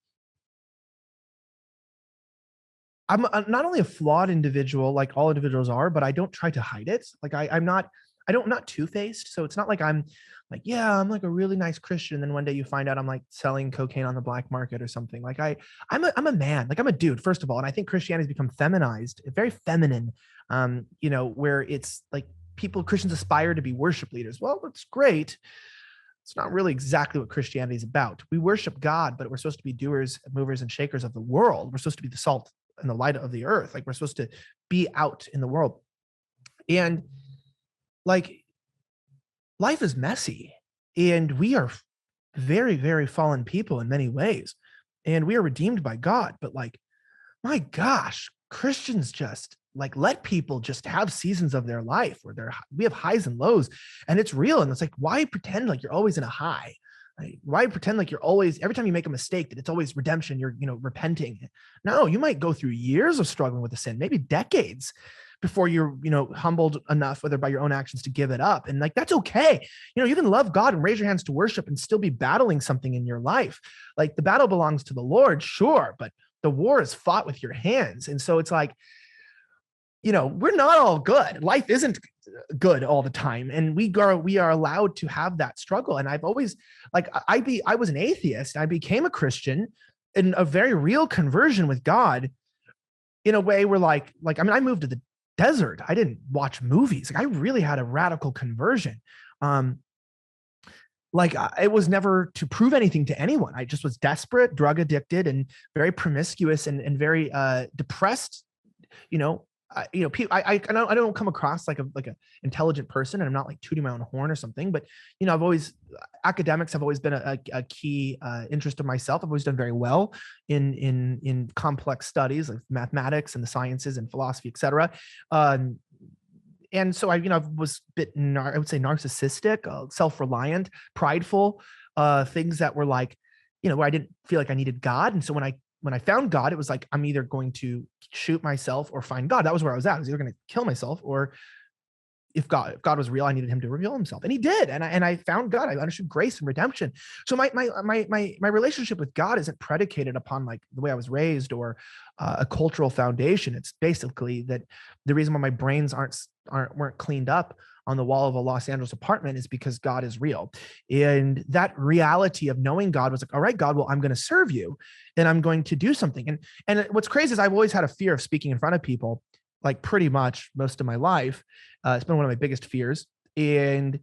not only a flawed individual, like all individuals are, but I don't try to hide it. Like I'm not two-faced. So it's not like I'm like, yeah, I'm like a really nice Christian. And then one day you find out I'm like selling cocaine on the black market or something. Like I'm a man, like I'm a dude, first of all. And I think Christianity has become feminized, very feminine, where it's like Christians aspire to be worship leaders. Well, that's great. It's not really exactly what Christianity is about. We worship God, but we're supposed to be doers, movers, and shakers of the world. We're supposed to be the salt and the light of the earth. Like we're supposed to be out in the world. And like life is messy, and we are very, very fallen people in many ways. And we are redeemed by God. But like, my gosh, Christians just like let people just have seasons of their life where we have highs and lows, and it's real. And it's like, why pretend like you're always in a high? Like, why pretend like you're always, every time you make a mistake, that it's always redemption, you're, repenting? No, you might go through years of struggling with the sin, maybe decades, before you're, humbled enough, whether by your own actions, to give it up. And like, that's okay. You can love God and raise your hands to worship and still be battling something in your life. Like the battle belongs to the Lord, sure, but the war is fought with your hands. And so it's like, we're not all good. Life isn't good all the time. And we are allowed to have that struggle. And I've always like, I was an atheist. I became a Christian in a very real conversion with God, in a way where I moved to the desert. I didn't watch movies. Like I really had a radical conversion. It was never to prove anything to anyone. I just was desperate, drug addicted, and very promiscuous, and very depressed. I don't come across like a intelligent person, and I'm not like tooting my own horn or something. But academics have always been a key interest of myself. I've always done very well in complex studies like mathematics and the sciences and philosophy, etc. And so I was a bit, I would say, narcissistic, self-reliant, prideful, things that were like, where I didn't feel like I needed God. And so when I found God, it was like, I'm either going to shoot myself or find God. That was where I was at. I was either going to kill myself, or if God was real, I needed him to reveal himself. And he did. And I found God. I understood grace and redemption. So my relationship with God isn't predicated upon like the way I was raised, or a cultural foundation. It's basically that the reason why my brains weren't cleaned up on the wall of a Los Angeles apartment is because God is real. And that reality of knowing God was like, all right, God, well, I'm going to serve you, and I'm going to do something. And what's crazy is I've always had a fear of speaking in front of people, like pretty much most of my life. It's been one of my biggest fears. And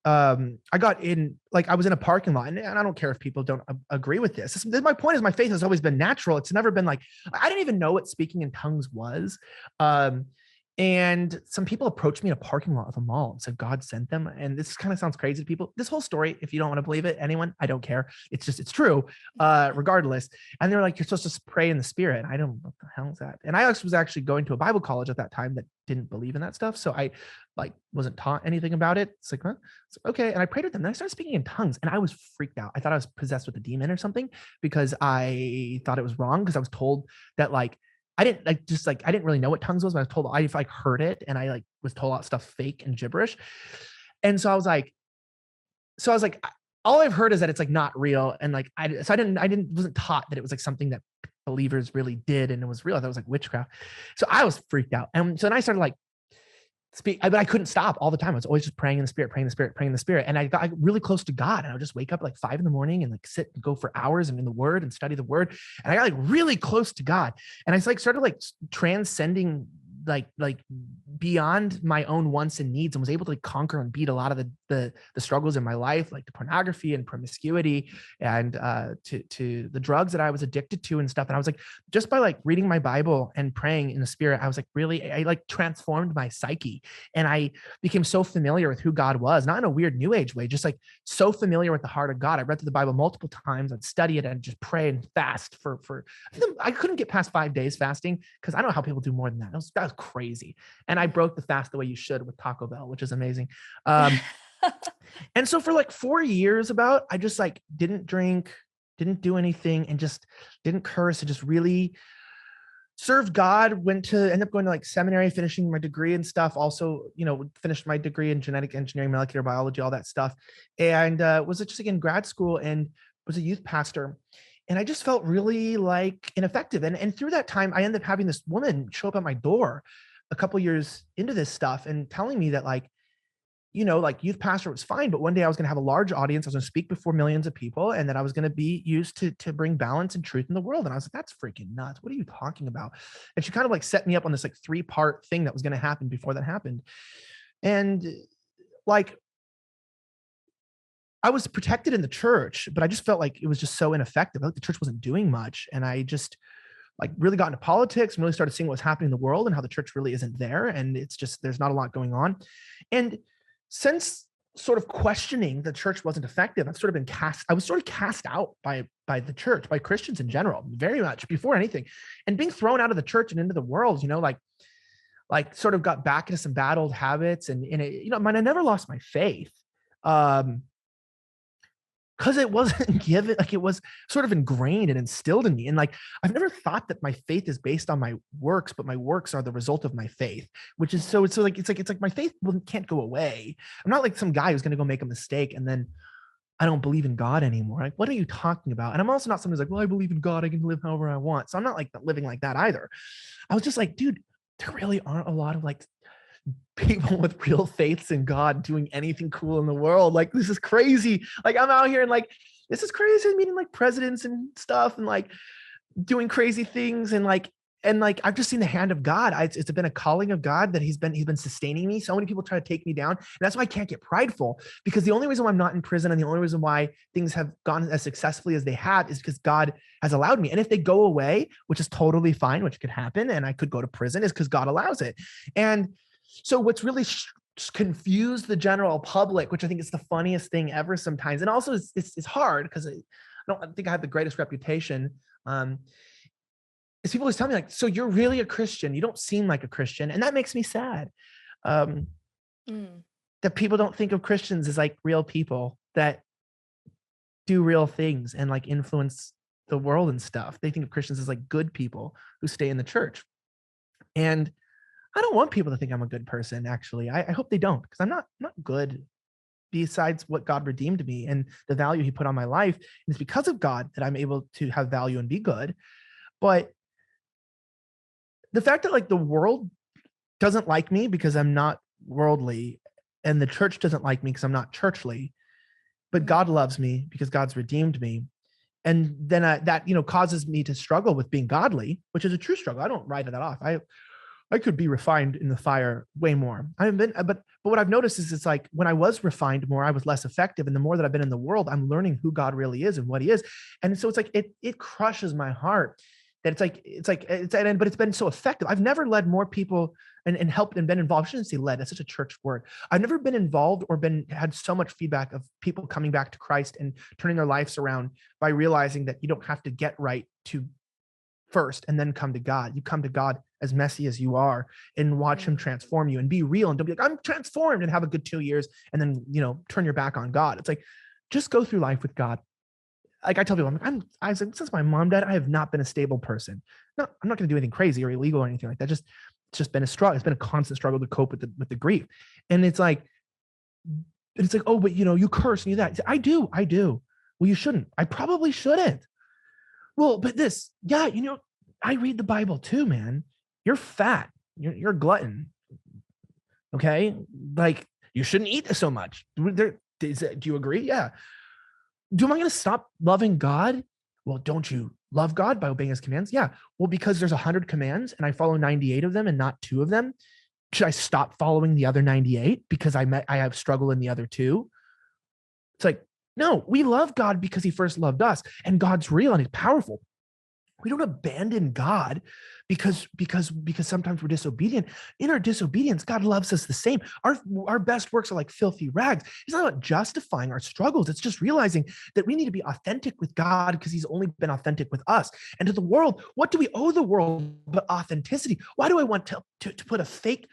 I got in, like I was in a parking lot, and I don't care if people don't agree with this. My point is, my faith has always been natural. It's never been like, I didn't even know what speaking in tongues was. And some people approached me in a parking lot of a mall and said God sent them. And this kind of sounds crazy to people. This whole story, if you don't want to believe it, anyone, I don't care. It's true, regardless. And they're like, you're supposed to pray in the spirit. And I don't, what the hell is that? And I was actually going to a Bible college at that time that didn't believe in that stuff. So I wasn't taught anything about it. It's like, huh? It's okay. And I prayed with them. Then I started speaking in tongues, and I was freaked out. I thought I was possessed with a demon or something, because I thought it was wrong, because I was told that I didn't really know what tongues was, but I was told I heard it, and I was told all that stuff fake and gibberish. And so I was like, all I've heard is that it's not real. And wasn't taught that it was something that believers really did, and it was real. That was witchcraft. So I was freaked out. And so then I started speak, but I couldn't stop all the time. I was always just praying in the spirit, praying in the spirit, praying in the spirit. And I got really close to God, and I would just wake up at 5 a.m. and sit and go for hours and in the word and study the word. And I got really close to God. And I started transcending beyond my own wants and needs, and was able to conquer and beat a lot of the struggles in my life, like the pornography and promiscuity, and to the drugs that I was addicted to and stuff. And I was just by reading my Bible and praying in the spirit, I was I transformed my psyche, and I became so familiar with who God was, not in a weird new age way, just so familiar with the heart of God. I read through the Bible multiple times. I'd study it and just pray and fast for I couldn't get past 5 days fasting, because I don't know how people do more than that. That was crazy. And I broke the fast the way you should with Taco Bell, which is amazing. And so for 4 years I just didn't drink, didn't do anything, and just didn't curse, and just really served God, ended up going to like seminary, finishing my degree and stuff. Also, finished my degree in genetic engineering, molecular biology, all that stuff. And was just like in grad school and was a youth pastor. And I just felt really like ineffective. And through that time, I ended up having this woman show up at my door a couple years into this stuff and telling me that like youth pastor was fine, but one day I was going to have a large audience. I was going to speak before millions of people, and that I was going to be used to bring balance and truth in the world. And I was like, that's freaking nuts. What are you talking about? And she kind of like set me up on this like 3-part thing that was going to happen before that happened. And like, I was protected in the church, but I just felt like it was just so ineffective. Like the church wasn't doing much. And I just like really got into politics and really started seeing what was happening in the world and how the church really isn't there. And it's just, there's not a lot going on. And since sort of questioning the church wasn't effective, I was sort of cast out by the church, by Christians in general, very much before anything. And being thrown out of the church and into the world, like sort of got back into some bad old habits. And I never lost my faith. Because it wasn't given, like it was sort of ingrained and instilled in me. And like, I've never thought that my faith is based on my works, but my works are the result of my faith, which is it's like my faith can't go away. I'm not like some guy who's going to go make a mistake and then I don't believe in God anymore. Like, what are you talking about? And I'm also not someone who's like, well, I believe in God, I can live however I want. So I'm not like living like that either. I was just like, dude, there really aren't a lot of like people with real faiths in God doing anything cool in the world. Like, this is crazy. Like, I'm out here and like, this is crazy. I'm meeting like presidents and stuff and like doing crazy things. And I've just seen the hand of God. It's been a calling of God that he's been sustaining me. So many people try to take me down. And that's why I can't get prideful, because the only reason why I'm not in prison and the only reason why things have gone as successfully as they have is because God has allowed me. And if they go away, which is totally fine, which could happen, and I could go to prison, is because God allows it. And so what's really confused the general public, which I think is the funniest thing ever sometimes, and also it's hard because I don't think I have the greatest reputation, is people always tell me like, so you're really a Christian. You don't seem like a Christian. And that makes me sad. That people don't think of Christians as like real people that do real things and like influence the world and stuff. They think of Christians as like good people who stay in the church. And I don't want people to think I'm a good person, actually. I hope they don't, because I'm not good besides what God redeemed me and the value he put on my life. And it's because of God that I'm able to have value and be good. But the fact that like the world doesn't like me because I'm not worldly, and the church doesn't like me because I'm not churchly, but God loves me because God's redeemed me. And then that, causes me to struggle with being godly, which is a true struggle. I don't write that off. I could be refined in the fire way more. But what I've noticed is it's like when I was refined more, I was less effective. And the more that I've been in the world, I'm learning who God really is and what he is. And so it's like, it crushes my heart that but it's been so effective. I've never led more people and helped and been involved. I shouldn't say led, that's such a church word. I've never been involved or had so much feedback of people coming back to Christ and turning their lives around by realizing that you don't have to get right to first and then come to God. You come to God as messy as you are and watch him transform you and be real, and don't be like, I'm transformed, and have a good 2 years and then, turn your back on God. It's like, just go through life with God. Like I tell people, since my mom died, I have not been a stable person. No, I'm not going to do anything crazy or illegal or anything like that. It's just been a struggle. It's been a constant struggle to cope with the grief. And it's like, oh, but you curse and you that. I do. Well, you shouldn't. I probably shouldn't. Well, but I read the Bible too, man. You're fat. You're a glutton. Okay. Like, you shouldn't eat this so much. Do you agree? Yeah. Am I going to stop loving God? Well, don't you love God by obeying his commands? Yeah. Well, because there's 100 commands and I follow 98 of them and not 2 of them, should I stop following the other 98 because I have struggle in the other 2? It's like, no, we love God because he first loved us, and God's real and he's powerful. We don't abandon God because sometimes we're disobedient. In our disobedience, God loves us the same. Our best works are like filthy rags. It's not about justifying our struggles. It's just realizing that we need to be authentic with God because he's only been authentic with us. And to the world, what do we owe the world but authenticity? Why do I want to put a fake,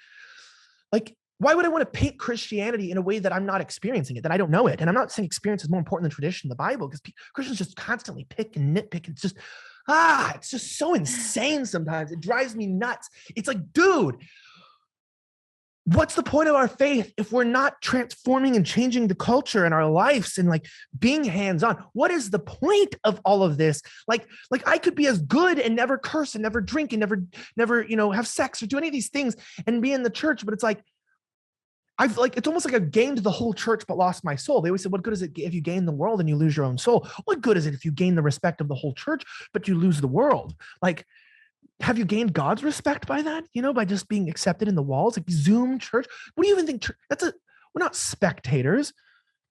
like, why would I want to paint Christianity in a way that I'm not experiencing it, that I don't know it? And I'm not saying experience is more important than tradition in the Bible, because Christians just constantly pick and nitpick. It's just, It's just so insane sometimes. It drives me nuts. It's like, dude, what's the point of our faith if we're not transforming and changing the culture in our lives and like being hands-on? What is the point of all of this? Like I could be as good and never curse and never drink and never, have sex or do any of these things and be in the church. But it's like, it's almost like I've gained the whole church, but lost my soul. They always said, what good is it if you gain the world and you lose your own soul? What good is it if you gain the respect of the whole church, but you lose the world? Like, have you gained God's respect by that? By just being accepted in the walls, like Zoom church. What do you even think? We're not spectators.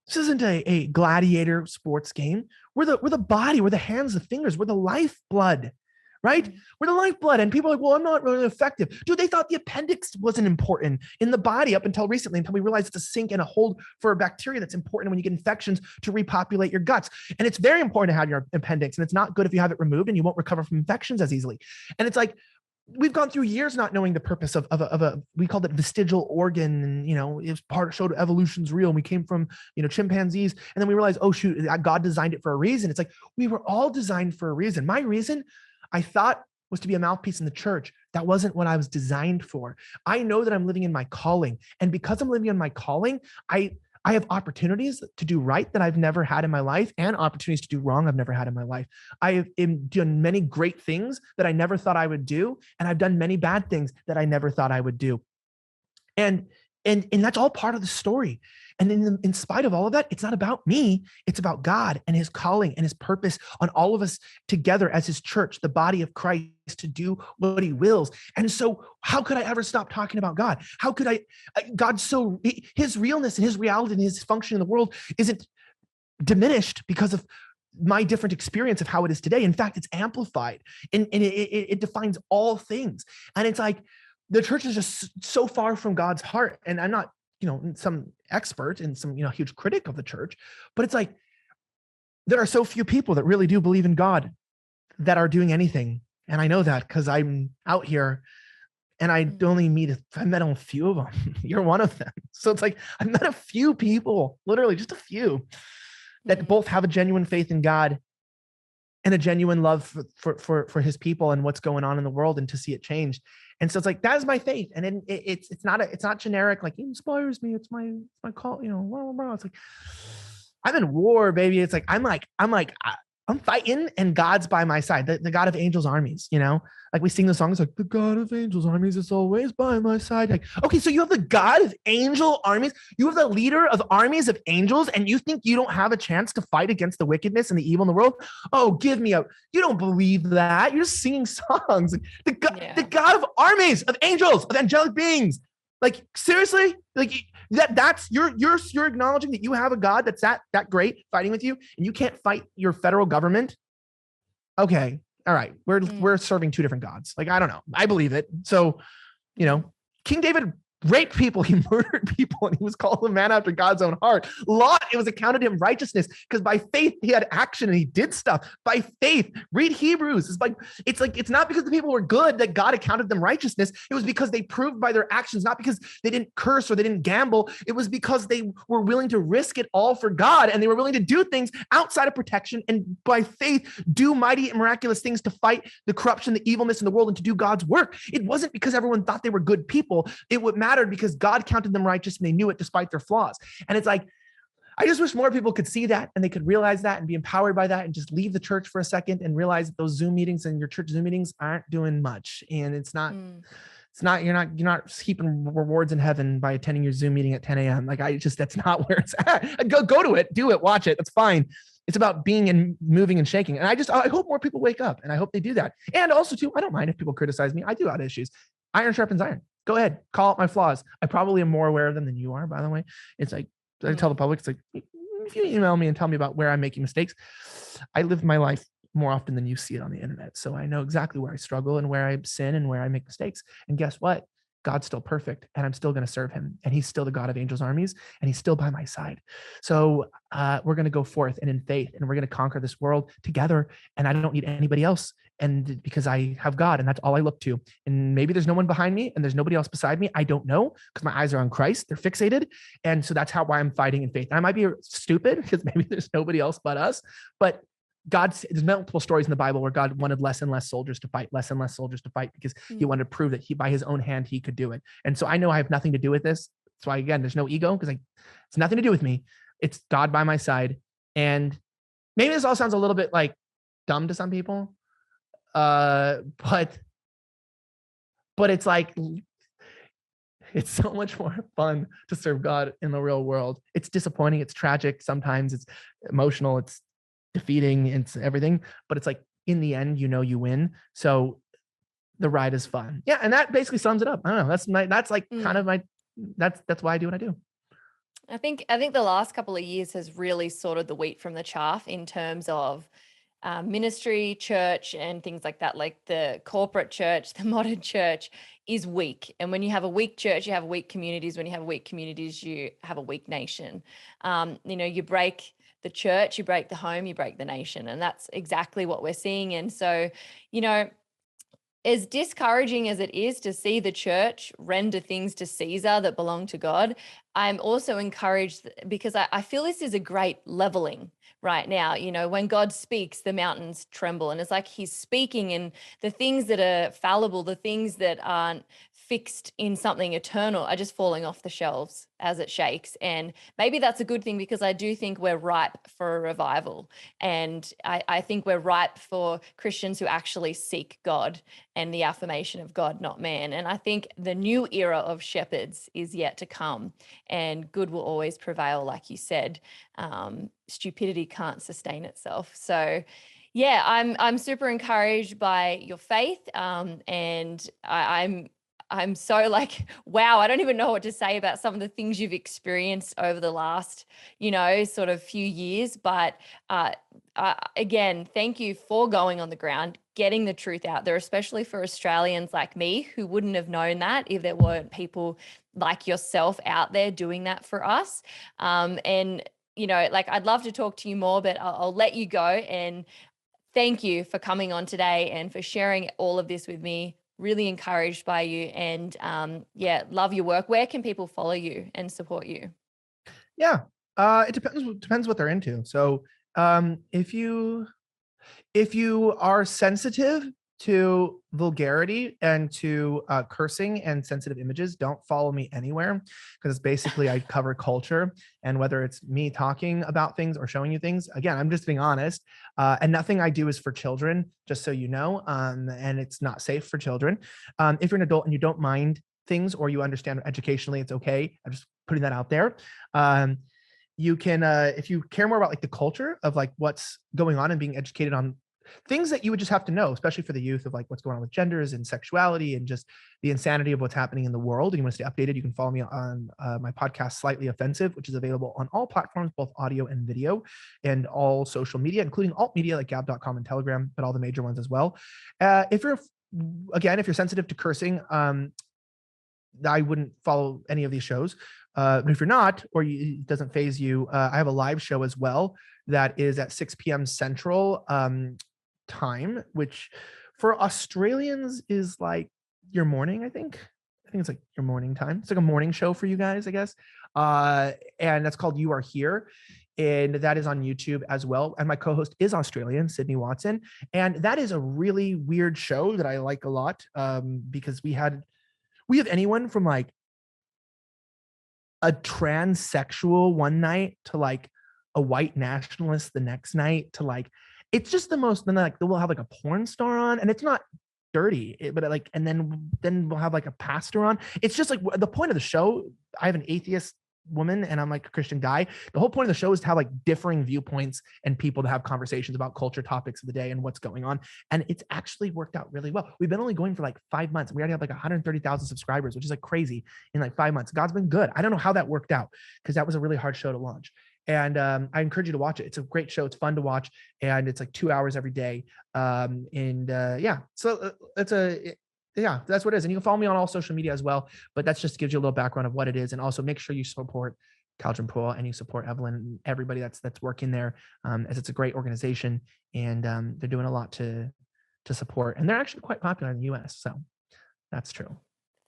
This isn't a gladiator sports game. We're the body. We're the hands, the fingers. We're the lifeblood, right? We're the lifeblood. And people are like, well, I'm not really effective. Dude, they thought the appendix wasn't important in the body up until recently, until we realized it's a sink and a hold for a bacteria that's important when you get infections to repopulate your guts. And it's very important to have your appendix. And it's not good if you have it removed and you won't recover from infections as easily. And it's like, we've gone through years not knowing the purpose of a we called it vestigial organ, and it was showed evolution's real, and we came from chimpanzees, and then we realized, oh shoot, God designed it for a reason. It's like we were all designed for a reason. My reason, I thought, was to be a mouthpiece in the church. That wasn't what I was designed for. I know that I'm living in my calling, and because I'm living in my calling, I have opportunities to do right that I've never had in my life, and opportunities to do wrong I've never had in my life. I have done many great things that I never thought I would do, and I've done many bad things that I never thought I would do. And that's all part of the story. And in spite of all of that, it's not about me. It's about God and his calling and his purpose on all of us together as his church, the body of Christ, to do what he wills. And so how could I ever stop talking about God? How could his realness and his reality and his function in the world isn't diminished because of my different experience of how it is today. In fact, it's amplified and it defines all things. And it's like, the church is just so far from God's heart. And I'm not, some expert and some, huge critic of the church, but it's like, there are so few people that really do believe in God that are doing anything. And I know that because I'm out here and I met a few of them. You're one of them. So it's like, I've met a few people, literally just a few, that both have a genuine faith in God and a genuine love for his people and what's going on in the world, and to see it change. And so it's like, that is my faith. And then it's not generic, like, it inspires me. It's my call, blah, blah, blah. It's like, I'm in war, baby. It's like, I'm fighting and God's by my side, the God of angels armies, like we sing the songs like, the God of angels armies is always by my side. Like, okay, so you have the God of angel armies, you have the leader of armies of angels, and you think you don't have a chance to fight against the wickedness and the evil in the world? Oh, you don't believe that. You're just singing songs. The God of armies of angels, of angelic beings. Like, seriously? Like, that's you're acknowledging that you have a God that's that great fighting with you, and you can't fight your federal government? Okay. All right. We're serving two different gods. Like, I don't know. I believe it. So, King David raped people, he murdered people, and he was called a man after God's own heart. Lot, it was accounted to him righteousness because by faith he had action and he did stuff. By faith, read Hebrews. It's not because the people were good that God accounted them righteousness. It was because they proved by their actions, not because they didn't curse or they didn't gamble. It was because they were willing to risk it all for God, and they were willing to do things outside of protection, and by faith do mighty and miraculous things to fight the corruption, the evilness in the world, and to do God's work. It wasn't because everyone thought they were good people. It would matter because God counted them righteous and they knew it despite their flaws. And it's like, I just wish more people could see that and they could realize that and be empowered by that and just leave the church for a second and realize that those Zoom meetings and your church Zoom meetings aren't doing much. And you're not heaping rewards in heaven by attending your Zoom meeting at 10 a.m. Like, that's not where it's at. Go to it, do it, watch it. That's fine. It's about being and moving and shaking. And I hope more people wake up, and I hope they do that. And also too, I don't mind if people criticize me. I do have issues. Iron sharpens iron. Go ahead, call out my flaws. I probably am more aware of them than you are, by the way. It's like, I tell the public, it's like, if you email me and tell me about where I'm making mistakes, I live my life more often than you see it on the internet. So I know exactly where I struggle and where I sin and where I make mistakes. And guess what? God's still perfect, and I'm still going to serve him, and he's still the God of angels armies, and he's still by my side. So we're going to go forth and in faith, and we're going to conquer this world together. And I don't need anybody else. And because I have God, and that's all I look to. And maybe there's no one behind me and there's nobody else beside me. I don't know, because my eyes are on Christ. They're fixated. And so that's why I'm fighting in faith. And I might be stupid because maybe there's nobody else but us, but there's multiple stories in the Bible where God wanted less and less soldiers to fight, less and less soldiers to fight, because he wanted to prove that by his own hand, he could do it. And so I know I have nothing to do with this. That's why, again, there's no ego, because it's nothing to do with me. It's God by my side. And maybe this all sounds a little bit like dumb to some people. But it's like, it's so much more fun to serve God in the real world. It's disappointing. It's tragic. Sometimes it's emotional. It's defeating. It's everything. But it's like, in the end, you win. So the ride is fun. Yeah. And that basically sums it up. I don't know. That's why I do what I do.
I think the last couple of years has really sorted the wheat from the chaff in terms of ministry, church, and things like that. Like the corporate church, the modern church is weak. And when you have a weak church, you have weak communities. When you have weak communities, you have a weak nation. You break the church, you break the home, you break the nation. And that's exactly what we're seeing. And so, as discouraging as it is to see the church render things to Caesar that belong to God, I'm also encouraged because I feel this is a great leveling right now. When God speaks, the mountains tremble. And it's like he's speaking, and the things that are fallible, the things that aren't fixed in something eternal are just falling off the shelves as it shakes. And maybe that's a good thing, because I do think we're ripe for a revival. And I think we're ripe for Christians who actually seek God and the affirmation of God, not man. And I think the new era of shepherds is yet to come, and good will always prevail, like you said. Stupidity can't sustain itself. So yeah, I'm super encouraged by your faith. And I'm so like, wow, I don't even know what to say about some of the things you've experienced over the last, sort of few years. But again, thank you for going on the ground, getting the truth out there, especially for Australians like me who wouldn't have known that if there weren't people like yourself out there doing that for us. And, I'd love to talk to you more, but I'll let you go. And thank you for coming on today and for sharing all of this with me. Really encouraged by you, and love your work. Where can people follow you and support you?
Yeah, it depends what they're into. So if you are sensitive to vulgarity and to cursing and sensitive images, don't follow me anywhere, because basically I cover culture, and whether it's me talking about things or showing you things, again, I'm just being honest, and nothing I do is for children, just so you know, and it's not safe for children. If you're an adult and you don't mind things, or you understand educationally, it's okay. I'm just putting that out there. You can, if you care more about like the culture of like what's going on and being educated on things that you would just have to know, especially for the youth, of like what's going on with genders and sexuality and just the insanity of what's happening in the world, and you want to stay updated, you can follow me on my podcast, Slightly Offensive, which is available on all platforms, both audio and video, and all social media, including alt media like gab.com and Telegram, but all the major ones as well. If you're sensitive to cursing, I wouldn't follow any of these shows. But if you're not, or it doesn't faze you, I have a live show as well that is at 6 p.m. Central time, which for Australians is like your morning, I think it's like your morning time. It's like a morning show for you guys, I guess. And that's called You Are Here. And that is on YouTube as well. And my co-host is Australian, Sydney Watson. And that is a really weird show that I like a lot, because we have anyone from like a transsexual one night to like a white nationalist the next night to like, it's just the most, then like we'll have like a porn star on, and it's not dirty, but like, and then we'll have like a pastor on. It's just like the point of the show. I have an atheist woman and I'm like a Christian guy. The whole point of the show is to have like differing viewpoints and people to have conversations about culture topics of the day and what's going on. And it's actually worked out really well. We've been only going for like 5 months. We already have like 130,000 subscribers, which is like crazy in like 5 months. God's been good. I don't know how that worked out, because that was a really hard show to launch. And I encourage you to watch it. It's a great show. It's fun to watch. And it's like 2 hours every day. So that's what it is. And you can follow me on all social media as well, but that's just gives you a little background of what it is. And also make sure you support Caldron Pool and you support Evelyn and everybody that's working there, as it's a great organization, and they're doing a lot to support, and they're actually quite popular in the US. So that's true.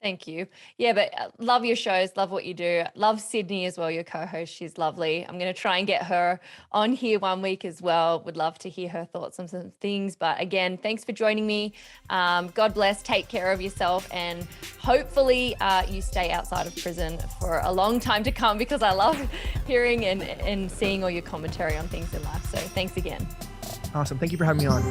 Thank you. Yeah, but love your shows, love what you do. Love Sydney as well, your co-host. She's lovely. I'm going to try and get her on here one week as well. Would love to hear her thoughts on some things. But again, thanks for joining me. God bless. Take care of yourself. And hopefully you stay outside of prison for a long time to come, because I love hearing and seeing all your commentary on things in life. So thanks again.
Awesome. Thank you for having me on.